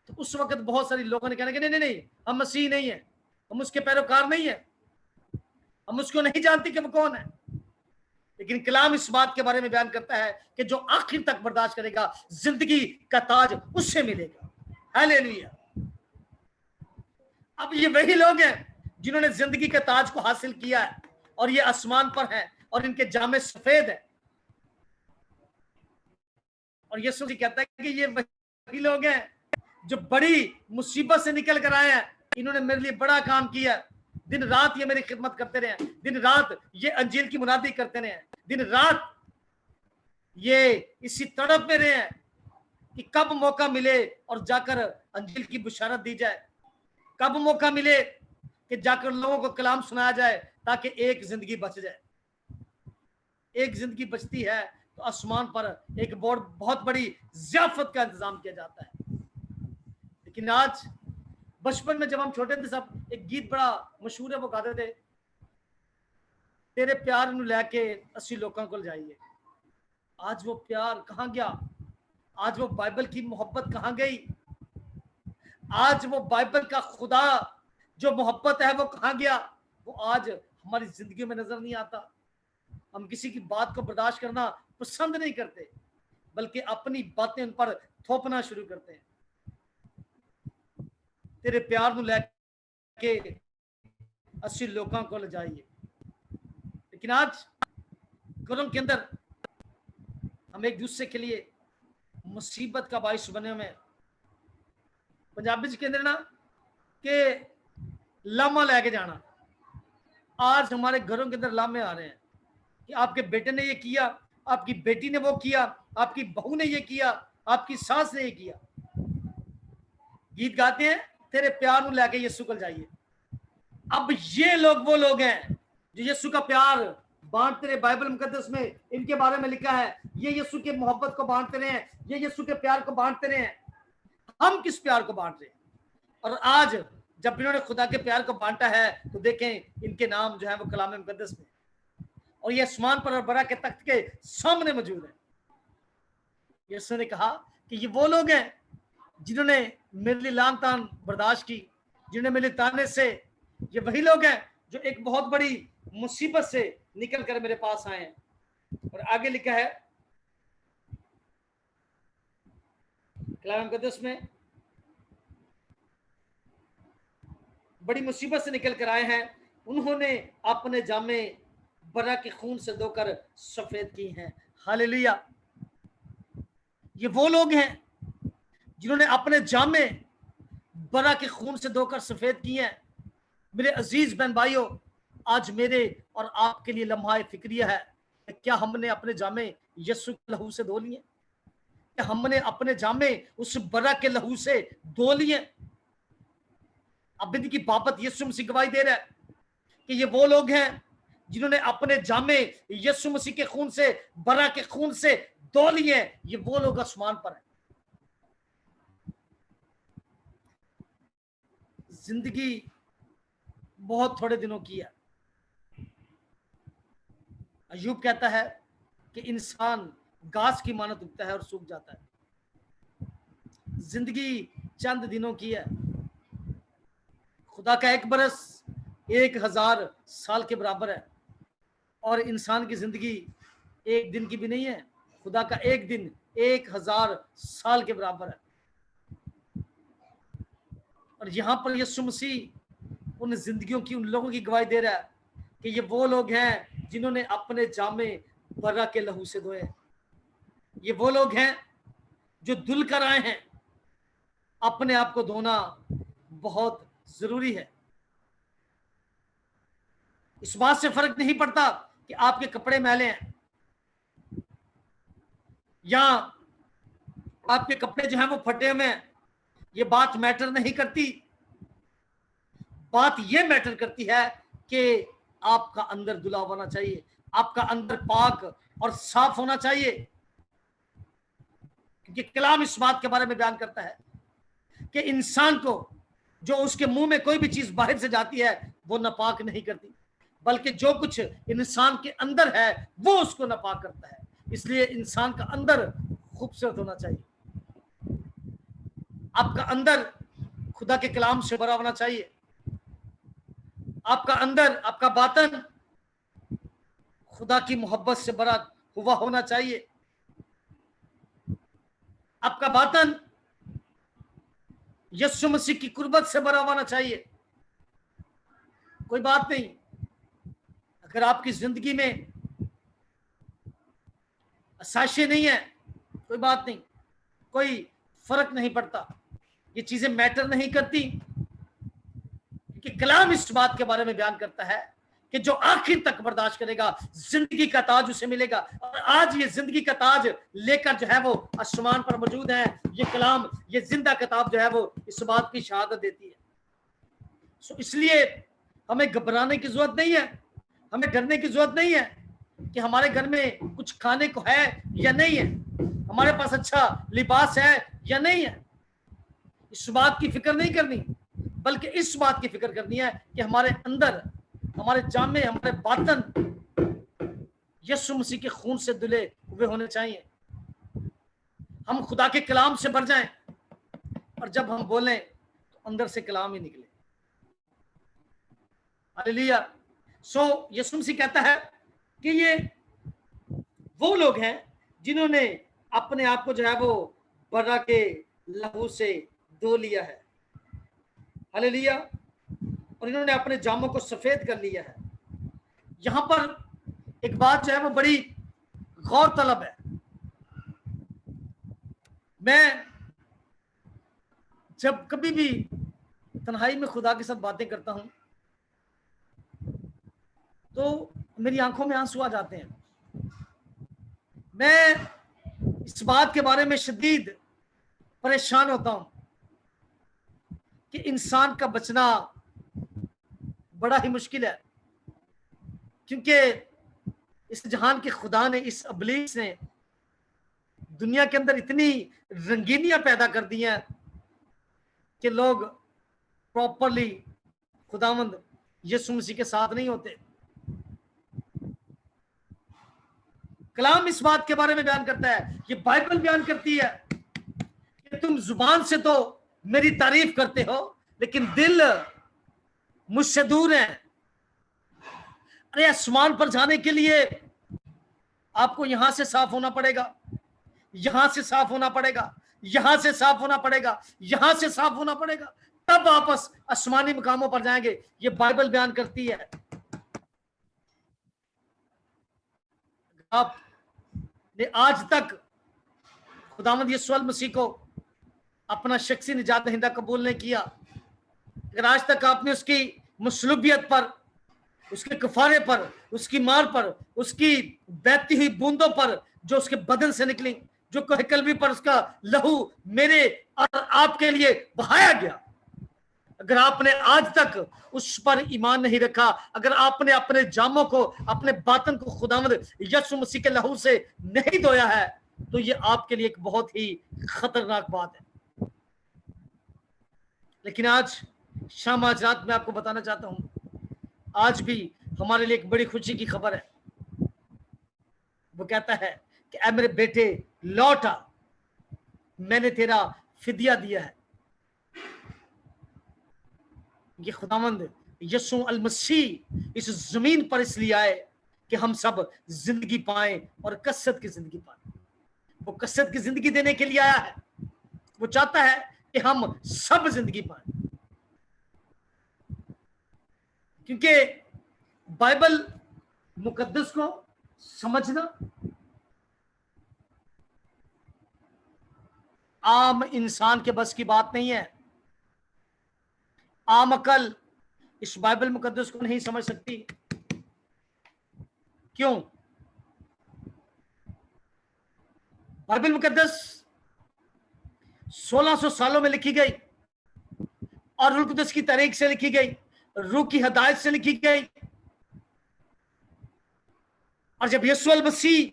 Speaker 4: तो उस वक्त बहुत सारी लोगों ने कहना कि नहीं नहीं, हम मसीह नहीं है, हम उसके पैरोकार नहीं है, हम उसको नहीं जानते कि वो कौन है। लेकिन कलाम इस बात के बारे में बयान करता है कि जो आखिर तक बर्दाश्त करेगा जिंदगी का ताज उससे मिलेगा। हालेलुया। अब ये वही लोग हैं जिन्होंने जिंदगी के ताज को हासिल किया है, और ये आसमान पर है और इनके जामे सफेद है। और यीशु जी कहता है कि ये वही लोग हैं जो बड़ी मुसीबत से निकल कर आए हैं, इन्होंने मेरे लिए बड़ा काम किया, दिन रात ये मेरी खिदमत करते रहे, दिन रात ये अंजील की मुनादी करते रहे, दिन रात ये इसी तड़प में रहे हैं कि कब मौका मिले और जाकर अंजील की बुशारत दी जाए, कब मौका मिले कि जाकर लोगों को कलाम सुनाया जाए, ताकि एक जिंदगी बच जाए। एक जिंदगी बचती है तो आसमान पर एक बहुत बड़ी ज़ियाफत का इंतजाम किया जाता है। लेकिन आज बचपन में जब हम छोटे थे, सब एक गीत बड़ा मशहूर है, वो गाते थे, तेरे प्यार नू लैके असी लोगों को जाइए। आज वो प्यार कहाँ गया? आज वो बाइबल की मोहब्बत कहाँ गई? आज वो बाइबल का खुदा जो मोहब्बत है वो कहाँ गया? वो आज हमारी जिंदगी में नजर नहीं आता। हम किसी की बात को बर्दाश्त करना पसंद नहीं करते, बल्कि अपनी बातें उन पर थोपना शुरू करते हैं। तेरे प्यार नू लैके असी लोगों को ले जाइए। लेकिन आज घरों के अंदर हम एक दूसरे के लिए मुसीबत का बाइस बने हुए हैं। पंजाबी के अंदर ना के लामा लेके जाना, आज हमारे घरों के अंदर लामे आ रहे हैं कि आपके बेटे ने ये किया, आपकी बेटी ने वो किया, आपकी बहू ने ये किया, आपकी सास ने ये किया। गीत गाते हैं तेरे प्यार नू लेके यीशु को जाइए। अब ये लोग वो लोग हैं जो यीशु का प्यार बांटते रहे। बाइबल मुकद्दस में इनके बारे में लिखा है, ये यीशु के मोहब्बत को बांटते रहे हैं, ये यीशु के प्यार को बांटते रहे हैं। हम किस प्यार को बांट रहे हैं। और आज जब इन्होंने खुदा के प्यार को बांटा है तो देखें इनके नाम जो है वो कलाम मुकद्दस में, और ये आसमान पर और बरा के तख्त के सामने मौजूद है। यीशु ने कहा कि ये वो लोग हैं जिन्होंने मेरे लिए लान तान बर्दाश्त की, जिन्होंने मेरे ताने से, ये वही लोग हैं जो एक बहुत बड़ी मुसीबत से निकल कर मेरे पास आए हैं। और आगे लिखा है कलाम मुकद्दस में, बड़ी मुसीबत से निकल कर आए हैं, उन्होंने अपने जामे बरा के खून से धोकर सफेद की हैं। हालेलुया। ये वो लोग हैं जिन्होंने अपने जामे बरा के खून से धोकर सफेद किए हैं। मेरे अजीज बहन भाइयों, आज मेरे और आपके लिए लम्हा फिक्रिया है, क्या हमने अपने जामे यीशु के लहू से धो लिए? क्या हमने अपने जामे उस बरा के लहू से धो लिए? अब की बाबत यीशु मसीह गवाही दे रहा है कि ये वो लोग हैं जिन्होंने अपने जामे यीशु मसीह के खून से, बरा के खून से धो लिए। ये वो लोग आसमान पर हैं। जिंदगी बहुत थोड़े दिनों की है। अय्यूब कहता है कि इंसान घास की मानत उगता है और सूख जाता है। जिंदगी चंद दिनों की है। खुदा का एक बरस 1000 साल के बराबर है, और इंसान की जिंदगी एक दिन की भी नहीं है। खुदा का एक दिन 1000 साल के बराबर है। और यहां पर यीशु मसीह उन जिंदगियों की, उन लोगों की गवाही दे रहा है कि ये वो लोग हैं जिन्होंने अपने जामे बरा के लहू से धोए। ये वो लोग हैं जो धुल कर आए हैं। अपने आप को धोना बहुत जरूरी है। इस बात से फर्क नहीं पड़ता कि आपके कपड़े मैले हैं या आपके कपड़े जो हैं वो फटे हुए हैं। ये बात मैटर नहीं करती। बात ये मैटर करती है कि आपका अंदर धुला होना चाहिए, आपका अंदर पाक और साफ होना चाहिए। क्योंकि कलाम इस बात के बारे में बयान करता है कि इंसान को जो उसके मुंह में कोई भी चीज बाहर से जाती है वो नापाक नहीं करती, बल्कि जो कुछ इंसान के अंदर है वो उसको नापाक करता है। इसलिए इंसान का अंदर खूबसूरत होना चाहिए। आपका अंदर खुदा के कलाम से भरा होना चाहिए। आपका अंदर, आपका बातन खुदा की मोहब्बत से भरा हुआ होना चाहिए। आपका बातन यीशु मसीह की कुर्बत से भरा होना चाहिए। कोई बात नहीं, अगर आपकी जिंदगी में आसाइशें नहीं है, कोई बात नहीं, कोई फर्क नहीं पड़ता। ये चीजें मैटर नहीं करती, कि कलाम इस बात के बारे में बयान करता है कि जो आखिर तक बर्दाश्त करेगा जिंदगी का ताज उसे मिलेगा। और आज ये जिंदगी का ताज लेकर जो है वो आसमान पर मौजूद है। ये कलाम, ये जिंदा किताब जो है वो इस बात की शहादत देती है। सो इसलिए हमें घबराने की जरूरत नहीं है, हमें डरने की जरूरत नहीं है कि हमारे घर में कुछ खाने को है या नहीं है, हमारे पास अच्छा लिबास है या नहीं है। इस बात की फिक्र नहीं करनी, बल्कि इस बात की फिक्र करनी है कि हमारे अंदर, हमारे जामे, हमारे बातन यीशु मसीह के खून से धुले हुए होने चाहिए। हम खुदा के कलाम से भर जाएं, और जब हम बोलें तो अंदर से कलाम ही निकले। हालेलुया। सो यीशु मसीह कहता है कि ये वो लोग हैं जिन्होंने अपने आप को जो है वो बरा के लहू से धो लिया है। हालेलुया। और इन्होंने अपने जामों को सफेद कर लिया है। यहां पर एक बात जो है वो बड़ी गौर तलब है। मैं जब कभी भी तन्हाई में खुदा के साथ बातें करता हूं तो मेरी आंखों में आंसू आ जाते हैं। मैं इस बात के बारे में शदीद परेशान होता हूं कि इंसान का बचना बड़ा ही मुश्किल है, क्योंकि इस जहान के खुदा ने, इस अबलीस ने दुनिया के अंदर इतनी रंगीनियां पैदा कर दी हैं कि लोग प्रॉपरली खुदावंद यीशु मसीह के साथ नहीं होते। कलाम इस बात के बारे में बयान करता है, ये बाइबल बयान करती है कि तुम जुबान से तो मेरी तारीफ करते हो लेकिन दिल मुझसे दूर है। अरे आसमान पर जाने के लिए आपको यहां से साफ होना पड़ेगा, यहां से साफ होना पड़ेगा, यहां से साफ होना पड़ेगा, यहां से साफ होना पड़ेगा, तब वापस आसमानी मुकामों पर जाएंगे। ये बाइबल बयान करती है। आपने आज तक खुदावंद यीशु मसीह को अपना शख्सी निजात दहिंदा कबूल नहीं किया, अगर आज तक आपने उसकी मसलूबियत पर, उसके कफारे पर, उसकी मार पर, उसकी बहती हुई बूंदों पर जो उसके बदन से निकली, जो कलवी पर उसका लहू मेरे और आपके लिए बहाया गया, अगर आपने आज तक उस पर ईमान नहीं रखा, अगर आपने अपने जामों को, अपने बातन को खुदावंद यीशु मसीह के लहू से नहीं धोया है, तो ये आपके लिए एक बहुत ही खतरनाक बात है। लेकिन आज शाम, आज रात में आपको बताना चाहता हूं, आज भी हमारे लिए एक बड़ी खुशी की खबर है। वो कहता है कि ऐ मेरे बेटे लौट आ, मैंने तेरा फिदिया दिया है। ये खुदावंद यीशु अल मसीह इस जमीन पर इसलिए आए कि हम सब जिंदगी पाएं और कसरत की जिंदगी पाएं। वो कसरत की जिंदगी देने के लिए आया है। वो चाहता है कि हम सब जिंदगी पाएं, क्योंकि बाइबल मुकद्दस को समझना आम इंसान के बस की बात नहीं है। आम अकल इस बाइबल मुकद्दस को नहीं समझ सकती। क्यों? बाइबल मुकद्दस 1600 सालों में लिखी गई और रूह कुदस की तारीख से लिखी गई, रूह की हदायत से लिखी गई। और जब यीशु अल मसीह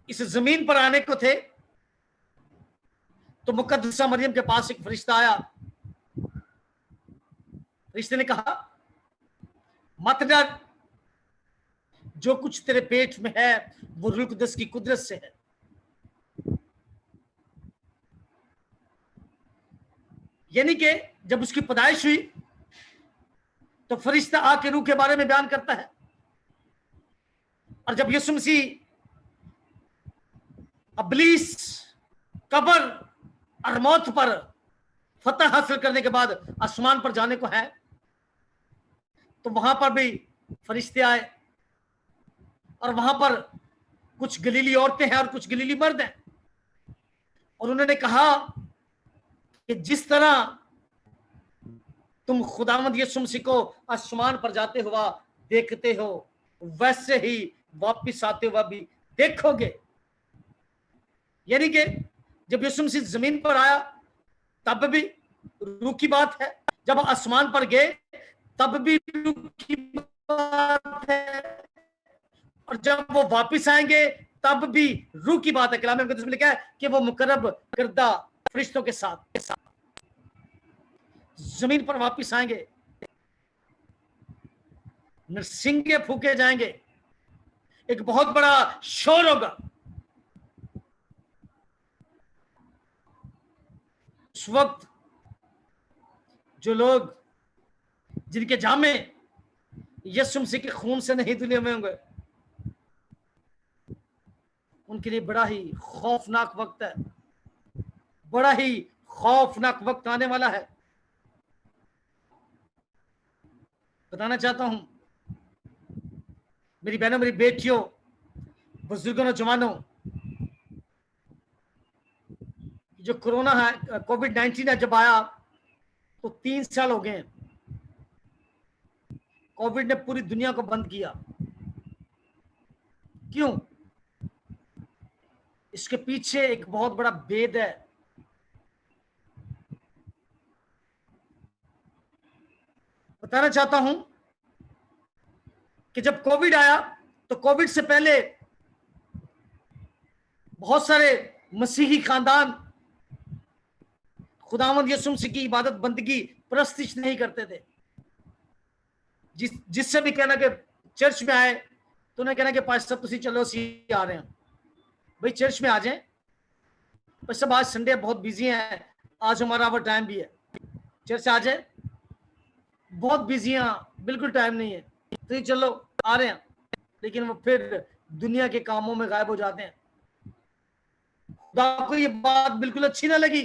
Speaker 4: इस जमीन पर आने को थे तो मुकद्दसा मरियम के पास एक फरिश्ता आया। फरिश्ते ने कहा, मत डर, जो कुछ तेरे पेट में है वो रूह कुदस की कुदरत से है। यानी कि जब उसकी पैदाइश हुई तो फरिश्ता आके रूह के बारे में बयान करता है, और जब यीशु मसीह इब्लीस, कब्र और मौत पर फतह हासिल करने के बाद आसमान पर जाने को है, तो वहां पर भी फरिश्ते आए और वहां पर कुछ गलीली औरतें हैं और कुछ गलीली मर्द हैं, और उन्होंने कहा कि जिस तरह तुम खुदावंद यीशु मसीह को आसमान पर जाते हुआ देखते हो, वैसे ही वापिस आते हुआ भी देखोगे। यानी कि जब यीशु मसीह जमीन पर आया तब भी रूह की बात है, जब आसमान पर गए तब भी रूह की बात है, और जब वो वापिस आएंगे तब भी रूह की बात है। कलाम मुकद्दस में लिखा है कि वो मुकर्रब करदा फरिश्तों के साथ जमीन पर वापिस आएंगे, नरसिंगे फूके जाएंगे, एक बहुत बड़ा शोर होगा। उस वक्त जो लोग जिनके जामे यीशु मसीह के खून से नहीं धुले हुए होंगे, उनके लिए बड़ा ही खौफनाक वक्त है, बड़ा ही खौफनाक वक्त आने वाला है। बताना चाहता हूं मेरी बहनों, मेरी बेटियों, बुजुर्गों, नौजवानों, जो कोरोना है, कोविड-19 जब आया तो 3 साल हो गए हैं। कोविड ने पूरी दुनिया को बंद किया। क्यों? इसके पीछे एक बहुत बड़ा भेद है। बताना चाहता हूं कि जब कोविड आया तो कोविड से पहले बहुत सारे मसीही खानदान खुदावंद यीशु मसीह की इबादत बंदगी प्रस्तिश नहीं करते थे। जिससे भी कहना कि चर्च में आए तो उन्हें कहना कि पास्टर साहब तुसी चलो सी आ रहे हैं, भाई चर्च में आ जाएं, पर सब आज संडे बहुत बिजी है, आज हमारा वो टाइम भी है, चर्च आ जाए, बहुत बिजी हैं, बिल्कुल टाइम नहीं है, तो ये चलो आ रहे हैं, लेकिन वो फिर दुनिया के कामों में गायब हो जाते हैं। खुदा को ये बात बिल्कुल अच्छी ना लगी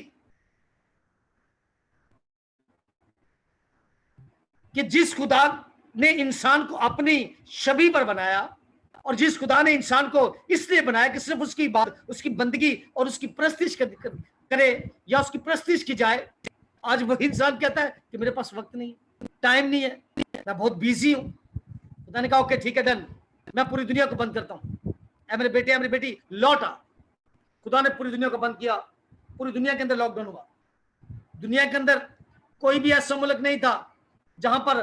Speaker 4: कि जिस खुदा ने इंसान को अपनी छवि पर बनाया और जिस खुदा ने इंसान को इसलिए बनाया कि सिर्फ उसकी बात, उसकी बंदगी और उसकी प्रस्तिश करे या उसकी प्रस्तिश की जाए, आज वही इंसान कहता है कि मेरे पास वक्त नहीं है, टाइम नहीं है, मैं बहुत बिजी हूं। खुदा ने कहा ओके ठीक है डन, मैं पूरी दुनिया को बंद करता हूं, ऐ मेरे बेटे, ऐ मेरी बेटी लौट आ। खुदा ने पूरी दुनिया को बंद किया, पूरी दुनिया के अंदर लॉकडाउन हुआ। दुनिया के अंदर कोई भी ऐसा मुल्क नहीं था जहां पर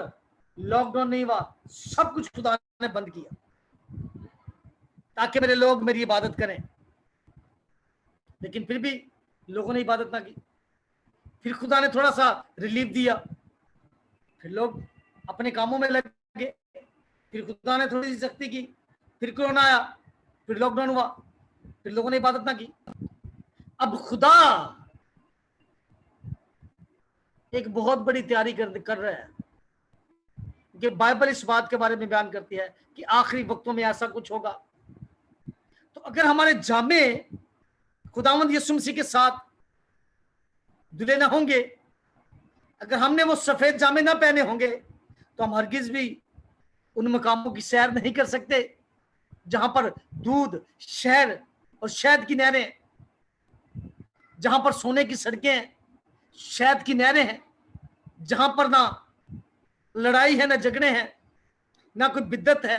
Speaker 4: लॉकडाउन नहीं हुआ, सब कुछ खुदा ने बंद किया ताकि मेरे लोग मेरी इबादत करें। लेकिन फिर भी लोगों ने इबादत ना की। फिर खुदा ने थोड़ा सा रिलीफ दिया, फिर लोग अपने कामों में लग गए, फिर खुदा ने थोड़ी सी सख्ती की, फिर कोरोना आया, फिर लॉकडाउन हुआ, फिर लोगों ने इबादत ना की। अब खुदा एक बहुत बड़ी तैयारी कर रहा है कि बाइबल इस बात के बारे में बयान करती है कि आखिरी वक्तों में ऐसा कुछ होगा। तो अगर हमारे जामे खुदावंद यीशु मसीह के साथ धुले ना होंगे, अगर हमने वो सफेद जामे ना पहने होंगे, तो हम हरगिज भी उन मकामों की सैर नहीं कर सकते जहां पर दूध, शहद और शहद की नहरें, जहां पर सोने की सड़कें, शहद की नहरें हैं, जहां पर ना लड़ाई है, ना झगड़े हैं, ना कोई बिद्दत है,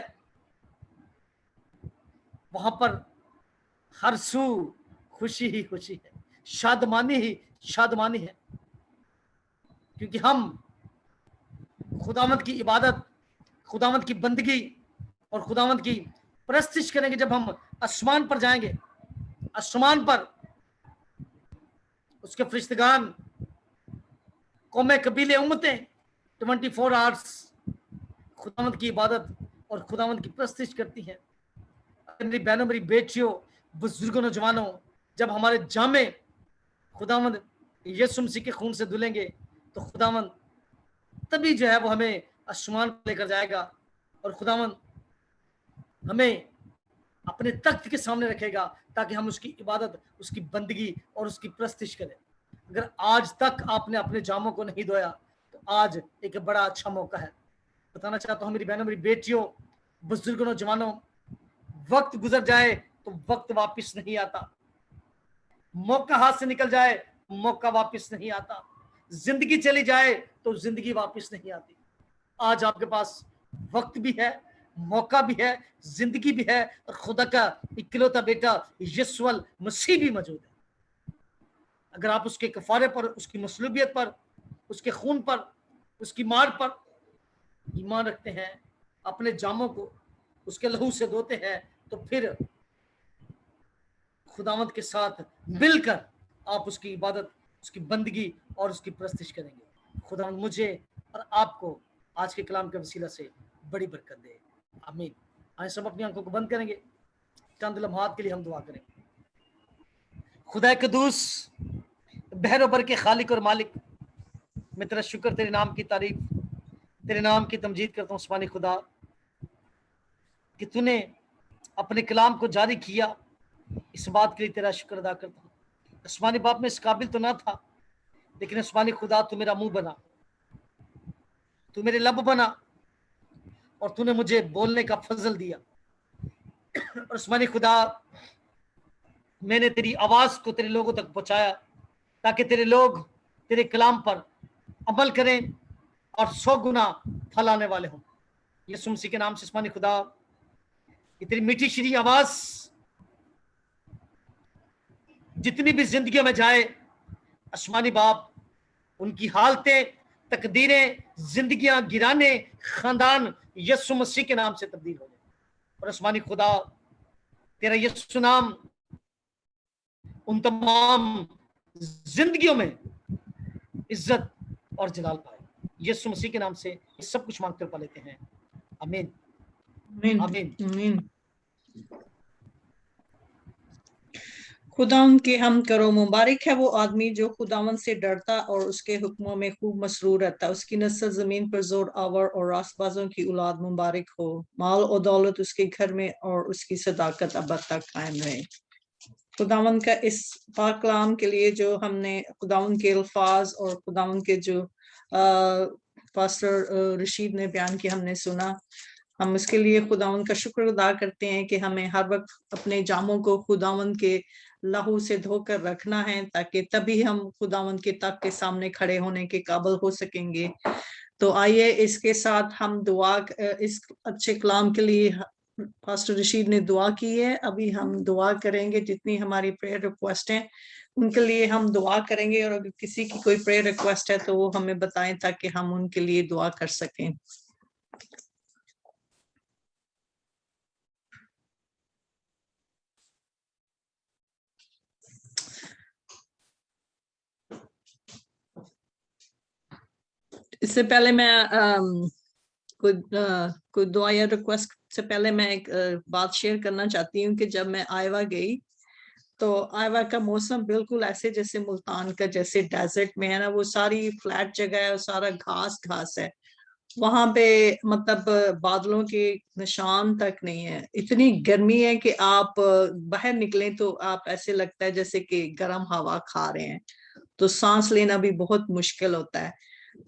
Speaker 4: वहां पर हर सू खुशी ही खुशी है, शादमानी ही शादमानी है, क्योंकि हम खुदावंद की इबादत, खुदावंद की बंदगी और खुदावंद की प्रस्तिश करेंगे। जब हम आसमान पर जाएंगे, आसमान पर उसके फरिश्तेगान, कौमें, कबीले, उम्मतें 24 आवर्स खुदावंद की इबादत और खुदावंद की प्रस्तिश करती हैं। मेरी बहनों, मेरी बेटियों, बुजुर्गों, नौजवानों, जब हमारे जामे खुदावंद यीशु मसीह के खून से धुलेंगे तो खुदावंद तभी जो है वो हमें आसमान पर लेकर जाएगा और खुदावंद हमें अपने तख्त के सामने रखेगा ताकि हम उसकी इबादत, उसकी बंदगी और उसकी प्रस्तिश करें। अगर आज तक आपने अपने जामों को नहीं धोया तो आज एक बड़ा अच्छा मौका है। बताना चाहता हूँ मेरी बहनों, मेरी बेटियों, बुजुर्गों, नौजवानों, वक्त गुजर जाए तो वक्त वापस नहीं आता, मौका हाथ से निकल जाए मौका वापस नहीं आता, जिंदगी चली जाए तो जिंदगी वापस नहीं आती। आज आपके पास वक्त भी है, मौका भी है, जिंदगी भी है और खुदा का इकलौता बेटा यीशु मसीह भी मौजूद है। अगर आप उसके कफारे पर, उसकी मसलूबियत पर, उसके खून पर, उसकी मार पर ईमान रखते हैं, अपने जामों को उसके लहू से धोते हैं, तो फिर खुदावंद के साथ मिलकर आप उसकी इबादत, उसकी बंदगी और उसकी प्रस्तिश करेंगे। खुदावंद मुझे और आपको आज के कलाम के वसीला से बड़ी बरकत दे, आमीन। आइए सब अपनी आंखों को बंद करेंगे, चंद लम्हात के लिए हम दुआ करेंगे। खुदा कदूस, बहरों के खालिक और मालिक, मैं तेरा शुक्र, तेरे नाम की तारीफ, तेरे नाम की तमजीद करता हूँ उस्मानी खुदा कि तूने अपने कलाम को जारी किया। इस बात के लिए तेरा शुक्र अदा करता हूँ। उस्मानी बाप में इस काबिल तो ना था, लेकिन उस्मानी खुदा तू मेरा मुंह बना, तू मेरे लब बना और तूने मुझे बोलने का फजल दिया। और उस्मानी खुदा, मैंने तेरी आवाज को तेरे लोगों तक पहुंचाया ताकि तेरे लोग तेरे कलाम पर अमल करें और 100 गुना फल आने वाले हों। यीशु मसीह के नाम से उस्मानी खुदा, ये तेरी मीठी श्री आवाज जितनी भी जिंदगियों में जाए, आसमानी बाप उनकी हालतें, तकदीरें, जिंदगियां गिराने, खानदान यीशु मसीह के नाम से तब्दील हो जाए। और आसमानी खुदा, तेरा यीशु नाम उन तमाम जिंदगियों में इज्जत और जलाल पाए। यीशु मसीह के नाम से ये सब कुछ मांग कर पा लेते हैं, आमीन
Speaker 1: आमीन
Speaker 4: आमीन।
Speaker 1: आमीन। खुदावन के हम करो, मुबारक है वो आदमी जो खुदावन से डरता और उसके हुक्मों में खूब मसरूर रहता। उसकी नस्ल जमीन पर जोर आवर और रासबाजों की औलाद मुबारक हो। माल और दौलत उसके घर में और उसकी सदाकत अब तक कायम रहे। खुदावन का इस पाक कलाम के लिए जो हमने खुदावन के अल्फाज और खुदावन के जो पास्टर रशीद ने बयान किया हमने सुना, हम इसके लिए खुदावन का शुक्र अदा करते हैं कि हमें हर वक्त अपने जामों को खुदावन के लहू से धोकर रखना है, ताकि तभी हम खुदावन के तक के सामने खड़े होने के काबिल हो सकेंगे। तो आइए इसके साथ हम दुआ, इस अच्छे कलाम के लिए पास्टर रशीद ने दुआ की है, अभी हम दुआ करेंगे। जितनी हमारी प्रेयर रिक्वेस्ट है उनके लिए हम दुआ करेंगे, और अगर किसी की कोई प्रेयर रिक्वेस्ट है तो वो हमें बताएं ताकि हम उनके लिए दुआ कर सकें। इससे पहले मैं कोई दुआ या रिक्वेस्ट से पहले मैं एक बात शेयर करना चाहती हूँ कि जब मैं आयवा गई तो आयवा का मौसम बिल्कुल ऐसे जैसे मुल्तान का जैसे डेजर्ट में है ना, वो सारी फ्लैट जगह है और सारा घास घास है। वहां पे मतलब बादलों के निशान तक नहीं है। इतनी गर्मी है कि आप बाहर निकले तो आप ऐसे लगता है जैसे कि गर्म हवा खा रहे हैं, तो सांस लेना भी बहुत मुश्किल होता है।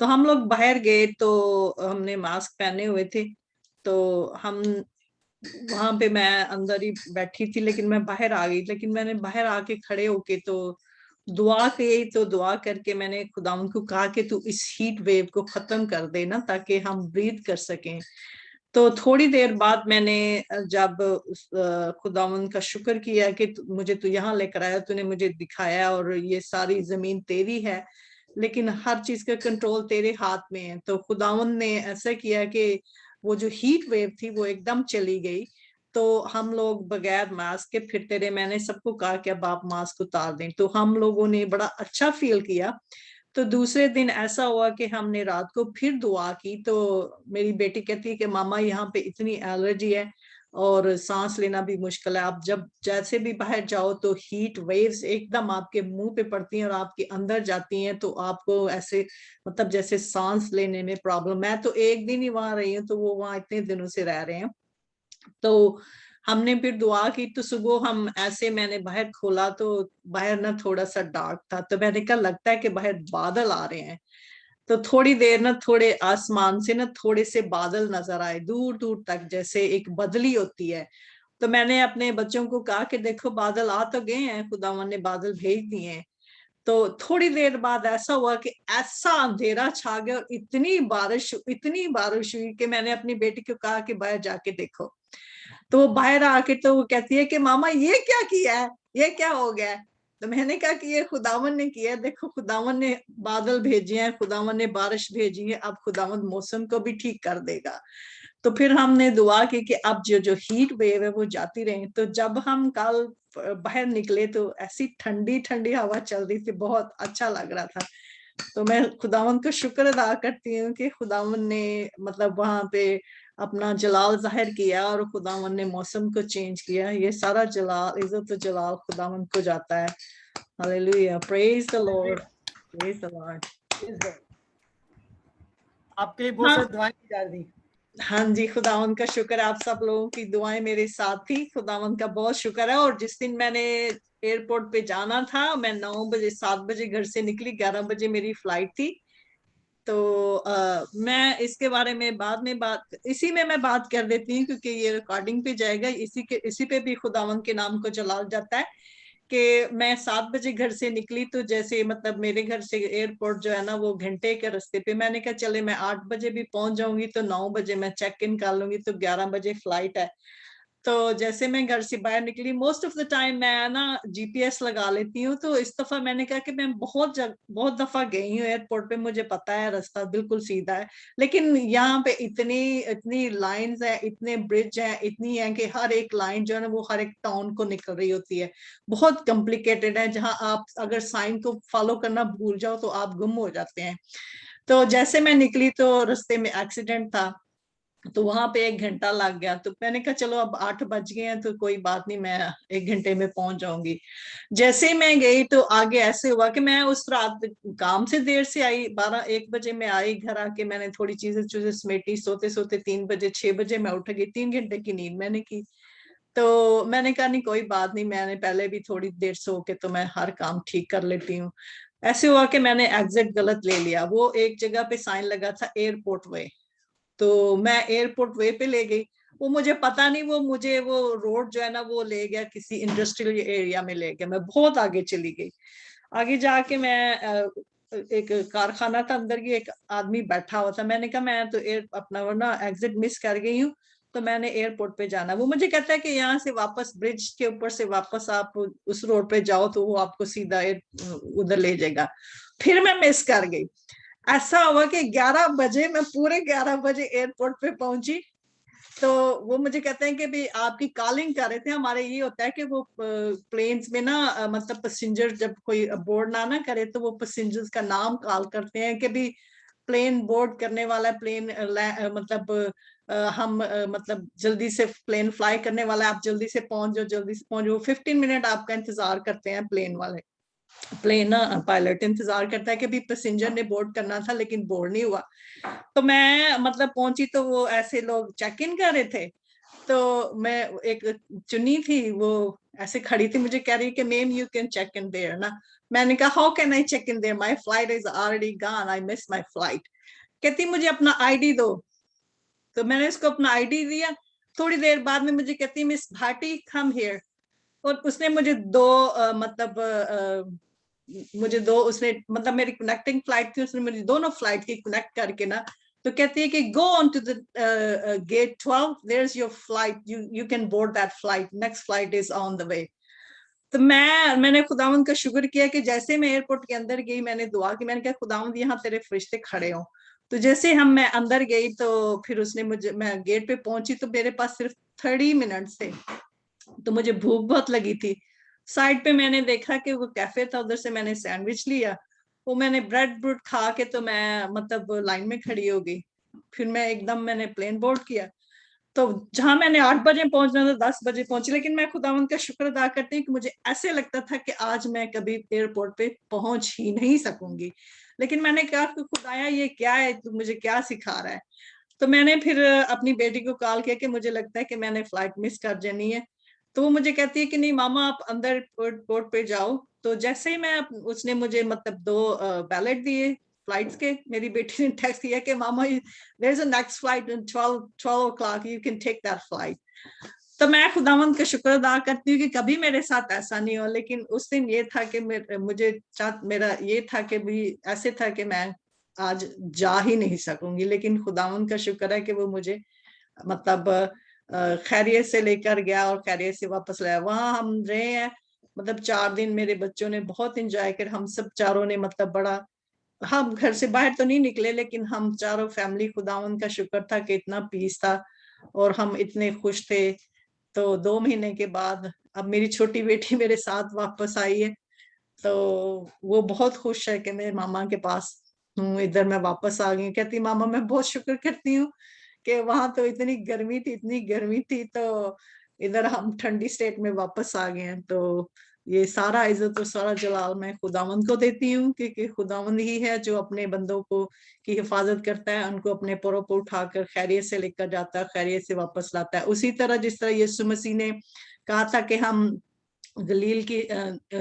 Speaker 1: तो हम लोग बाहर गए तो हमने मास्क पहने हुए थे, तो हम वहां पे मैं अंदर ही बैठी थी, लेकिन मैं बाहर आ गई। लेकिन मैंने बाहर आके खड़े होके तो दुआ की, तो दुआ करके मैंने खुदावंद को कहा कि तू इस हीट वेव को खत्म कर दे ना, ताकि हम ब्रीथ कर सकें। तो थोड़ी देर बाद मैंने जब खुदावंद का शुक्र किया कि मुझे तू यहाँ लेकर आया, तूने मुझे दिखाया और ये सारी जमीन तेरी है, लेकिन हर चीज का कंट्रोल तेरे हाथ में है। तो खुदावंद ने ऐसा किया कि वो जो हीट वेव थी वो एकदम चली गई। तो हम लोग बगैर मास्क के फिरते रहे। मैंने सबको कहा कि अब आप मास्क उतार दें, तो हम लोगों ने बड़ा अच्छा फील किया। तो दूसरे दिन ऐसा हुआ कि हमने रात को फिर दुआ की, तो मेरी बेटी कहती है कि मामा यहाँ पे इतनी एलर्जी है और सांस लेना भी मुश्किल है। आप जब जैसे भी बाहर जाओ तो हीट वेव्स एकदम आपके मुंह पे पड़ती हैं और आपके अंदर जाती हैं, तो आपको ऐसे मतलब जैसे सांस लेने में प्रॉब्लम। मैं तो एक दिन ही वहां रही हूँ, तो वो वहां इतने दिनों से रह रहे हैं। तो हमने फिर दुआ की, तो सुबह हम ऐसे मैंने बाहर खोला तो बाहर ना थोड़ा सा डार्क था, तो मैंने कहा लगता है कि बाहर बादल आ रहे हैं। तो थोड़ी देर ना थोड़े आसमान से ना थोड़े से बादल नजर आए दूर दूर तक, जैसे एक बदली होती है। तो मैंने अपने बच्चों को कहा कि देखो बादल आ तो गए हैं, खुदावन ने बादल भेज दिए हैं। तो थोड़ी देर बाद ऐसा हुआ कि ऐसा अंधेरा छा गया और इतनी बारिश हुई कि मैंने अपनी बेटी को कहा कि बाहर जाके देखो। तो वो बाहर आके तो वो कहती है कि मामा ये क्या किया है, ये क्या हो गया है। तो मैंने कहा कि ये खुदावन ने किया है, देखो खुदावन ने बादल भेजे हैं, खुदावन ने बारिश भेजी है, अब खुदावन मौसम को भी ठीक कर देगा। तो फिर हमने दुआ की कि अब जो हीट वेव है वो जाती रहे। तो जब हम कल बाहर निकले तो ऐसी ठंडी ठंडी हवा चल रही थी, बहुत अच्छा लग रहा था। तो मैं खुदावन को शुक्र अदा करती हूँ कि खुदावन ने मतलब वहां पे अपना जलाल जाहिर किया और खुदावन ने मौसम को चेंज किया। ये सारा जलाल, इज्जत और जलाल खुदावन को जाता है। Hallelujah, praise the Lord, praise the Lord.
Speaker 4: आपके लिए बहुत सारी दुआएं की जा रही।
Speaker 1: हाँ जी, खुदावन का शुक्र, आप सब लोगों की दुआएं मेरे साथ थी, खुदावन का बहुत शुक्र है। और जिस दिन मैंने एयरपोर्ट पे जाना था, मैं 9 बजे 7 बजे घर से निकली, 11 बजे मेरी फ्लाइट थी। तो मैं इसके बारे में बाद में इसी में मैं बात कर देती हूँ, क्योंकि ये रिकॉर्डिंग पे जाएगा। इसी पे भी खुदावन के नाम को जलाल जाता है। कि मैं 7 बजे घर से निकली, तो जैसे मतलब मेरे घर से एयरपोर्ट जो है ना वो घंटे के रास्ते पे। मैंने कहा चले मैं 8 बजे भी पहुंच जाऊंगी तो 9 बजे मैं चेक इन कर लूंगी, तो 11 बजे फ्लाइट है। तो जैसे मैं घर से बाहर निकली, मोस्ट ऑफ द टाइम मैं ना GPS लगा लेती हूँ, तो इस दफा मैंने कहा कि मैं बहुत दफा गई हूँ एयरपोर्ट पे, मुझे पता है रास्ता बिल्कुल सीधा है, लेकिन यहाँ पे इतनी लाइंस है, इतने ब्रिज हैं, इतनी है कि हर एक लाइन जो है ना वो हर एक टाउन को निकल रही होती है, बहुत कॉम्प्लिकेटेड है, जहाँ आप अगर साइन को फॉलो करना भूल जाओ तो आप गुम हो जाते हैं। तो जैसे मैं निकली तो रास्ते में एक्सीडेंट था, तो वहां पे 1 घंटा लग गया। तो मैंने कहा चलो अब 8 बज गए हैं तो कोई बात नहीं, मैं 1 घंटे में पहुंच जाऊंगी। जैसे मैं गई तो आगे ऐसे हुआ कि मैं उस रात काम से देर से आई, 12-1 बजे मैं आई, घर आके मैंने थोड़ी चीजें समेटी, सोते सोते 3 बजे 6 बजे मैं उठ गई, 3 घंटे की नींद मैंने की। तो मैंने कहा नहीं कोई बात नहीं, मैंने पहले भी थोड़ी देर सो के तो मैं हर काम ठीक कर लेती हूँ। ऐसे हुआ कि मैंने एग्जिट गलत ले लिया, वो एक जगह पे साइन लगा था एयरपोर्ट वे, तो मैं एयरपोर्ट वे पे ले गई, वो मुझे पता नहीं, वो मुझे वो रोड जो है ना वो ले गया किसी इंडस्ट्रियल एरिया में ले गया, मैं बहुत आगे चली गई। आगे जाके मैं एक कारखाना था, अंदर की एक आदमी बैठा हुआ था, मैंने कहा मैं तो अपना वरना एग्जिट मिस कर गई हूँ, तो मैंने एयरपोर्ट पे जाना। वो मुझे कहता है कि यहाँ से वापस ब्रिज के ऊपर से वापस आप उस रोड पे जाओ तो वो आपको सीधा उधर ले जाएगा। फिर मैं मिस कर गई। ऐसा हुआ कि 11 बजे, मैं पूरे 11 बजे एयरपोर्ट पे पहुंची, तो वो मुझे कहते हैं कि भी आपकी कॉलिंग कर रहे थे, हमारे ये होता है कि वो प्लेन्स में ना मतलब पैसेंजर जब कोई बोर्ड ना करे तो वो पैसेंजर्स का नाम कॉल करते हैं कि भी प्लेन बोर्ड करने वाला है, प्लेन मतलब हम मतलब जल्दी से प्लेन फ्लाई करने वाला है, आप जल्दी से पहुंच जाओ, जल्दी से पहुंच जाओ। 15 मिनट आपका इंतजार करते हैं प्लेन वाले, प्लेन पायलट इंतजार करता है कि भी पैसेंजर ने बोर्ड करना था लेकिन बोर्ड नहीं हुआ। तो मैं मतलब पहुंची तो वो ऐसे लोग चेक इन कर रहे थे, तो मैं एक चुनी थी वो ऐसे खड़ी थी, मुझे कह रही कि ma'am you can check in there ना। मैंने कहा how can I check in there, my flight is already gone, I miss my flight. कहती मुझे अपना आईडी दो, तो मैंने उसको अपना आईडी दिया। थोड़ी देर बाद में मुझे कहती मिस भाटी कम हियर, और उसने मुझे दो उसने मतलब मेरी कनेक्टिंग फ्लाइट थी, उसने मुझे दोनों फ्लाइट की कनेक्ट करके ना, तो कहती है कि go on to the gate 12, there is your flight, you can board that flight, next flight is on the way. तो मैंने खुदावंद का शुक्र किया कि जैसे मैं एयरपोर्ट के अंदर गई, मैंने दुआ की, मैंने कहा खुदावंद यहाँ तेरे फरिश्ते खड़े हो। तो जैसे मैं अंदर गई तो फिर उसने मैं गेट पे पहुंची तो मेरे पास सिर्फ 30 मिनट थे, तो मुझे भूख बहुत लगी थी। साइड पे मैंने देखा कि वो कैफे था, उधर से मैंने सैंडविच लिया, वो मैंने ब्रेड खा के तो मैं मतलब लाइन में खड़ी हो गई। फिर मैंने प्लेन बोर्ड किया, तो जहां मैंने 8 बजे पहुंचना था 10 बजे पहुंची। लेकिन मैं खुदावंद का शुक्र अदा करती हूँ कि मुझे ऐसे लगता था कि आज मैं कभी एयरपोर्ट पे पहुंच ही नहीं सकूंगी, लेकिन मैंने कहा कि खुदाया ये क्या है, तू मुझे क्या सिखा रहा है। तो मैंने फिर अपनी बेटी को कॉल किया कि मुझे लगता है कि मैंने फ्लाइट मिस कर जानी है। तो वो मुझे कहती है कि नहीं मामा आप अंदर एयरपोर्ट पे जाओ। तो जैसे ही उसने मुझे मतलब 2 बैलेट दिए फ्लाइट्स के, मेरी बेटी ने टेक्स्ट किया कि मामा there is a next flight in 12 o'clock, you can take that flight. तो मैं खुदावंद का शुक्र अदा करती हूँ कि कभी मेरे साथ ऐसा नहीं हो, लेकिन उस दिन ये था कि मेरा ये था कि भी ऐसे था कि मैं आज जा ही नहीं सकूंगी, लेकिन खुदावंद का शुक्र है कि वो मुझे मतलब खैरियत से लेकर गया और खैरियत से वापस लाया। वहां हम रहे हैं मतलब 4 दिन, मेरे बच्चों ने बहुत एंजॉय कर, हम सब चारों ने मतलब बड़ा, हम घर से बाहर तो नहीं निकले लेकिन हम चारों फैमिली, खुदावंद का शुक्र था कि इतना पीस था और हम इतने खुश थे। तो 2 महीने के बाद अब मेरी छोटी बेटी मेरे साथ वापस आई है, तो वो बहुत खुश है कि मेरे मामा के पास हूँ, इधर मैं वापस आ गई। कहती मामा मैं बहुत शुक्र करती हूँ कि वहां तो इतनी गर्मी थी, तो इधर हम ठंडी स्टेट में वापस आ गए हैं। तो ये सारा इज्जत और सारा जलाल मैं खुदावंद को देती हूँ, क्योंकि खुदावंद ही है जो अपने बंदों को की हिफाजत करता है, उनको अपने पैरों पर उठाकर खैरियत से लेकर जाता है, खैरियत से वापस लाता है। उसी तरह जिस तरह यीशु मसीह ने कहा था कि हम गलील की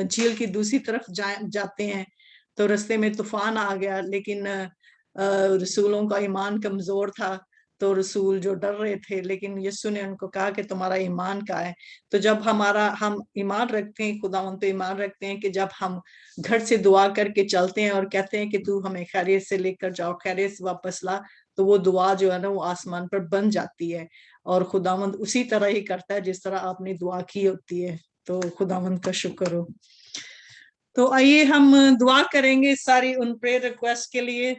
Speaker 1: झील की दूसरी तरफ जाते हैं, तो रास्ते में तूफान आ गया, लेकिन रसूलों का ईमान कमजोर था, तो रसूल जो डर रहे थे, लेकिन यीशु ने उनको कहा कि तुम्हारा ईमान क्या है। तो जब हम ईमान रखते हैं, खुदावंद पे ईमान रखते हैं कि जब हम घर से दुआ करके चलते हैं और कहते हैं कि तू हमें खैरियत से लेकर जाओ, खैरियत से वापस ला, तो वो दुआ जो है ना वो आसमान पर बन जाती है, और खुदावंद उसी तरह ही करता है जिस तरह आपने दुआ की होती है। तो खुदावंद का शुक्र हो। तो आइए हम दुआ करेंगे सारी उन प्रेयर रिक्वेस्ट के लिए।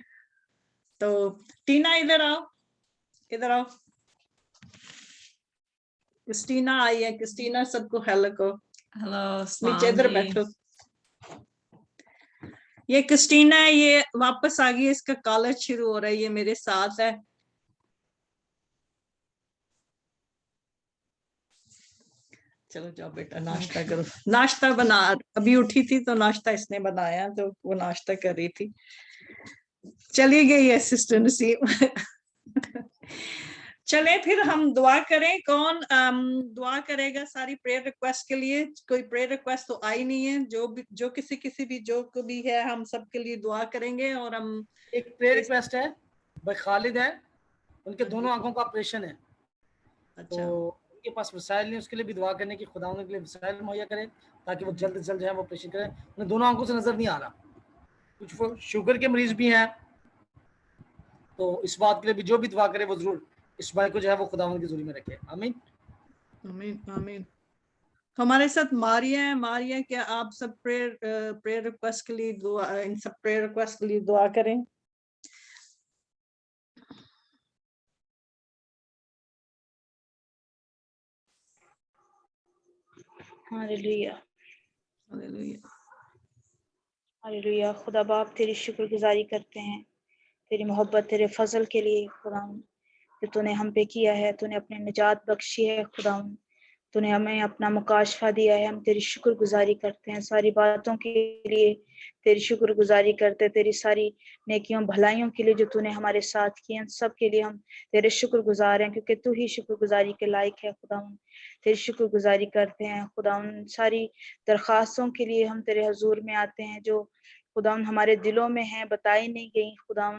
Speaker 1: तो टीना इधर आओ, इधर आओ। क्रिस्टीना आई है, क्रिस्टीना सबको हेलो को।
Speaker 5: हेलो,
Speaker 1: नीचे इधर बैठो। ये क्रिस्टीना है, ये वापस आ गई, इसका कॉलेज शुरू हो रहा है, ये मेरे साथ है। चलो जाओ बेटा नाश्ता करो। नाश्ता बना, अभी उठी थी तो नाश्ता इसने बनाया, तो वो नाश्ता कर रही थी। चली गई है सिस्टर नसीम। चले फिर हम दुआ करें। कौन दुआ करेगा सारी प्रेयर रिक्वेस्ट के लिए? कोई प्रेयर रिक्वेस्ट तो आई नहीं है। जो किसी भी जो को भी है, हम सब के लिए दुआ करेंगे। और हम
Speaker 4: एक प्रेयर रिक्वेस्ट है, भाई खालिद है, उनके दोनों आंखों का ऑपरेशन है।
Speaker 1: अच्छा,
Speaker 4: तो उनके पास वसाइल नहीं, उसके लिए भी दुआ करने की खुदा उनके लिए वसाइल मुहैया करे, ताकि वो जल्द से जल्द जो है वो ऑपरेशन करें। उन्हें दोनों आंखों से नजर नहीं आ रहा। कुछ वो शुगर के मरीज भी हैं, तो इस बात के लिए भी जो भी दुआ करे वो जरूर इस भाई को जो है वो खुदावंद की हजूरी में रखे। आमीन
Speaker 1: आमीन आमीन। हमारे साथ मारिया है। मारिया, क्या आप सब प्रेयर रिक्वेस्ट के लिए दुआ, इन सब प्रेयर रिक्वेस्ट के लिए दुआ करें?
Speaker 6: Hallelujah
Speaker 1: hallelujah.
Speaker 6: हालेलुया। खुदा बाप तेरी शुक्रगुजारी करते हैं, तेरी मोहब्बत, तेरे फजल के लिए खुदा, जो तूने हम पे किया है। तूने अपनी निजात बख्शी है खुदा, तूने हमें अपना मुकाशफा दिया है। हम तेरी शुक्रगुजारी करते हैं सारी बातों के लिए, तेरी शुक्रगुजारी करते हैं, तेरी सारी नेकियों भलाइयों के लिए जो तूने हमारे साथ किए, उन सब के लिए हम तेरे शुक्रगुजार हैं, क्योंकि तू ही शुक्रगुजारी के लायक है खुदा। तेरी शुक्रगुजारी करते हैं खुदा, उन सारी दरख्वास्तों के लिए हम तेरे हजूर में आते हैं जो खुदा हमारे दिलों में है, बताई नहीं गई खुदा,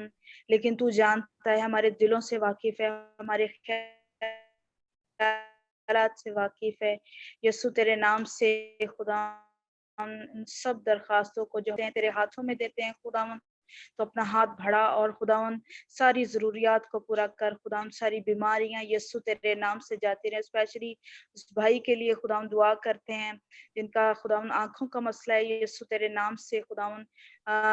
Speaker 6: लेकिन तू जानता है, हमारे दिलों से वाकिफ है, हमारे हालात से वाकिफ है। यीशु तेरे नाम से खुदा हम सब दरखास्तों को जो है तेरे हाथों में देते हैं खुदावन। तो अपना हाथ बढ़ा और खुदावन सारी जरूरियात को पूरा कर खुदावन। सारी बीमारियां यीशु तेरे नाम से जाती रहे। स्पेशली उस भाई के लिए खुदावन दुआ करते हैं जिनका खुदावन आंखों का मसला है, यीशु तेरे नाम से खुदावन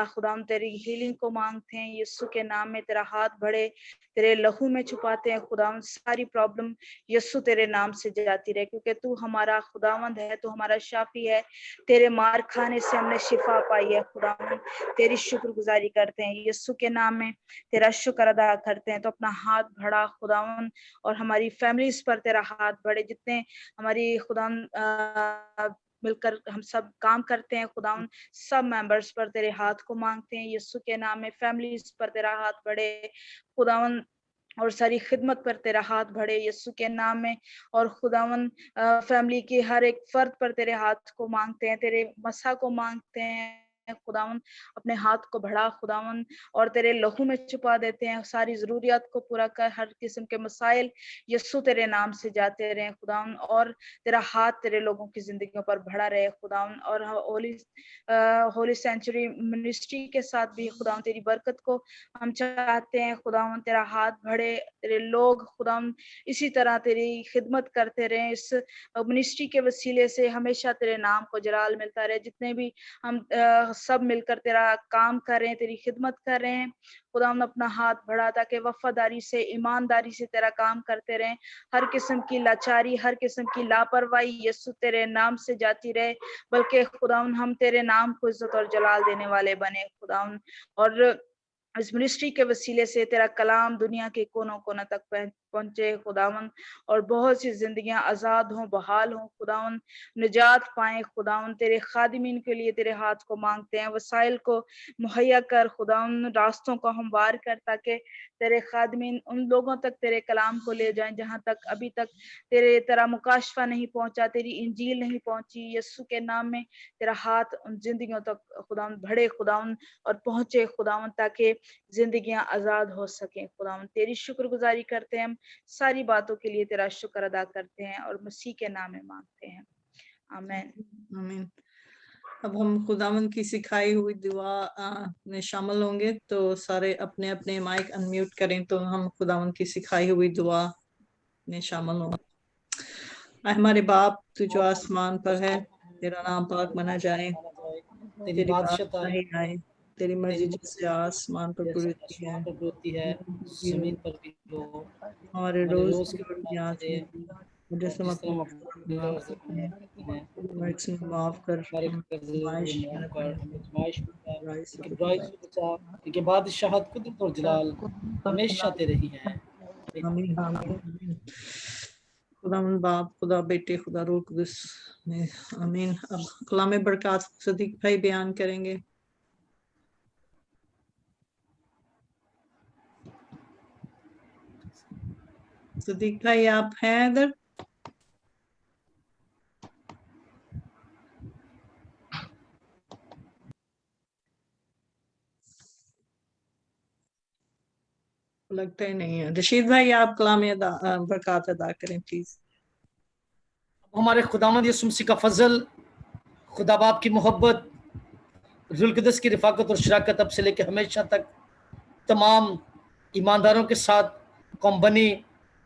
Speaker 6: खुदावन तेरी हीलिंग को मांगते हैं। यीशु के नाम में तेरा हाथ बढ़े, तेरे लहू में छुपाते हैं खुदावन। सारी प्रॉब्लम यीशु तेरे नाम से जाती रहे, क्योंकि तू हमारा खुदावंद है, तू हमारा शाफी है। तेरे मार खाने से हमने शिफा पाई है खुदावन। तेरी शुक्रगुजारी करते हैं यीशु के नाम में, तेरा शुक्र अदा करते हैं। तो अपना हाथ बढ़ा खुदावन, और हमारी फैमिलीज पर तेरा हाथ बढ़े। जितने हमारी खुदावन मिलकर हम सब काम करते हैं खुदावन, सब मेंबर्स पर तेरे हाथ को मांगते हैं यीशु के नाम में। फैमिलीज पर तेरा हाथ बढ़े खुदावन, और सारी खिदमत पर तेरा हाथ बढ़े यीशु के नाम में। और खुदावन फैमिली के हर एक फर्द पर तेरे हाथ को मांगते हैं, तेरे मसा को मांगते हैं खुदावन। अपने हाथ को बढ़ा खुदावन, और तेरे लहू में छुपा देते हैं। सारी जरूरियात को पूरा कर, हर किस्म के मसाइल यीशु तेरे नाम से जाते रहे खुदावन, और तेरा हाथ तेरे लोगों की जिंदगियों पर बढ़ा रहे खुदावन। और होली सेंचुरी मिनिस्ट्री के साथ भी खुदावन तेरी बरकत को हम चाहते हैं खुदावन। तेरा हाथ बढ़े, तेरे लोग खुदावन इसी तरह तेरी खिदमत करते रहे। इस मिनिस्ट्री के वसीले से हमेशा तेरे नाम को जलाल मिलता रहे। जितने भी हम सब मिलकर तेरा काम कर रहे हैं, तेरी खिदमत कर रहे हैं खुदावन, अपना हाथ बढ़ा, ताकि वफादारी से, ईमानदारी से तेरा काम करते रहें। हर किस्म की लाचारी, हर किस्म की लापरवाही यीशु तेरे नाम से जाती रहे, बल्कि खुदावन हम तेरे नाम को इज्जत और जलाल देने वाले बने खुदावन। और इस मिनिस्ट्री के वसीले से तेरा कलाम दुनिया के कोनों कोनों तक पहुंचे खुदावन, और बहुत सी जिंदगियां आजाद हों, बहाल हों खुदावन, निजात पाएं खुदावन। तेरे खादिमीन के लिए तेरे हाथ को मांगते हैं, वसाइल को मुहैया कर खुदावन, रास्तों को हमवार कर, ताकि तेरे खादिमीन उन लोगों तक तेरे कलाम को ले जाएं जहां तक अभी तक तेरा मुकाशफा नहीं पहुंचा, तेरी इंजील नहीं पहुंची। यीशु के नाम में तेरा हाथ उन जिंदगियों तक खुदावन बढ़े खुदावन, और पहुंचे खुदावन, ताकि जिंदगियां आजाद हो सकें खुदावन। तेरी शुक्रगुजारी करते हैं हम, सारी बातों के लिए तेरा शुक्र अदा करते हैं, और मसीह के नाम में मांगते हैं, आमीन
Speaker 1: आमीन। अब हम खुदावन की सिखाई हुई दुआ में शामिल होंगे, तो सारे अपने अपने माइक अनम्यूट करें तो हम खुदावन की सिखाई हुई दुआ में शामिल होंगे। आए हमारे बाप तू जो आसमान पर है, तेरा नाम पाक मना जाए,
Speaker 4: तेरी
Speaker 1: तेरी
Speaker 4: बादशाह
Speaker 1: बादशाही आए, तेरी मर्जी जैसे आसमान पर पूरी होती है,
Speaker 4: आसमान पर होती है, जमीन पर भी हो।
Speaker 1: हमारे
Speaker 4: हमारे
Speaker 1: रोज
Speaker 4: रोज
Speaker 1: की
Speaker 4: की
Speaker 1: रोटी
Speaker 4: रोटी
Speaker 1: आज
Speaker 4: दे,
Speaker 1: मुझे
Speaker 4: और जिस तरह हम
Speaker 1: अपने
Speaker 4: अपने कर्ज करते हैं,
Speaker 1: में माफ कर,
Speaker 4: हमारे
Speaker 1: हम
Speaker 4: कर्ज
Speaker 1: आयश
Speaker 4: को माफ कर, हमें आजमाइश में न डाल,
Speaker 1: बुराई से
Speaker 4: लेकिन बुराई से बचा, क्योंकि बादशाहत, कुदरत और जलाल हमेशा तेरे ही हैं।
Speaker 1: आमीन आमीन। खुदावन बाप, खुदा बेटे, खुदा रूह कुदस में आमीन। अब कलाम बरकत सदीक भाई बयान करेंगे। सदीक भाई आप हैं इधर? लगता ही नहीं है। रशीद भाई आप कलाम बरकत अदा करें प्लीज।
Speaker 4: हमारे खुदावंद यीशु मसीह का फजल, खुदा बाप की मोहब्बत, रुल कुदस की रिफाकत और शराकत अब से लेकर हमेशा तक तमाम ईमानदारों के साथ, कौम बनी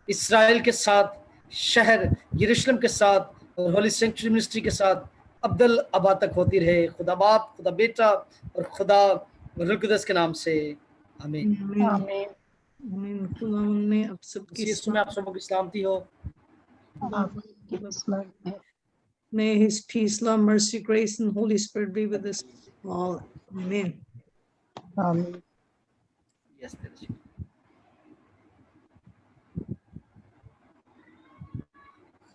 Speaker 4: इसराइल के साथ, शहर यरूशलेम के साथ और होली सेंचुरी मिनिस्ट्री के साथ अब्दुल अबा तक होती रहे। खुदा बाप, खुदा बेटा और खुदा रुल कुदस के नाम से आमीन।
Speaker 1: आमीन आमीन। खुदावन ने अब सबकी
Speaker 4: यीशु में आप सबको की सलामती हो।
Speaker 1: May his peace, love, mercy, grace, and Holy Spirit be with us all. Amen.
Speaker 4: Yes,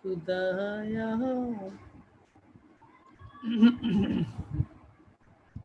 Speaker 4: खुदाया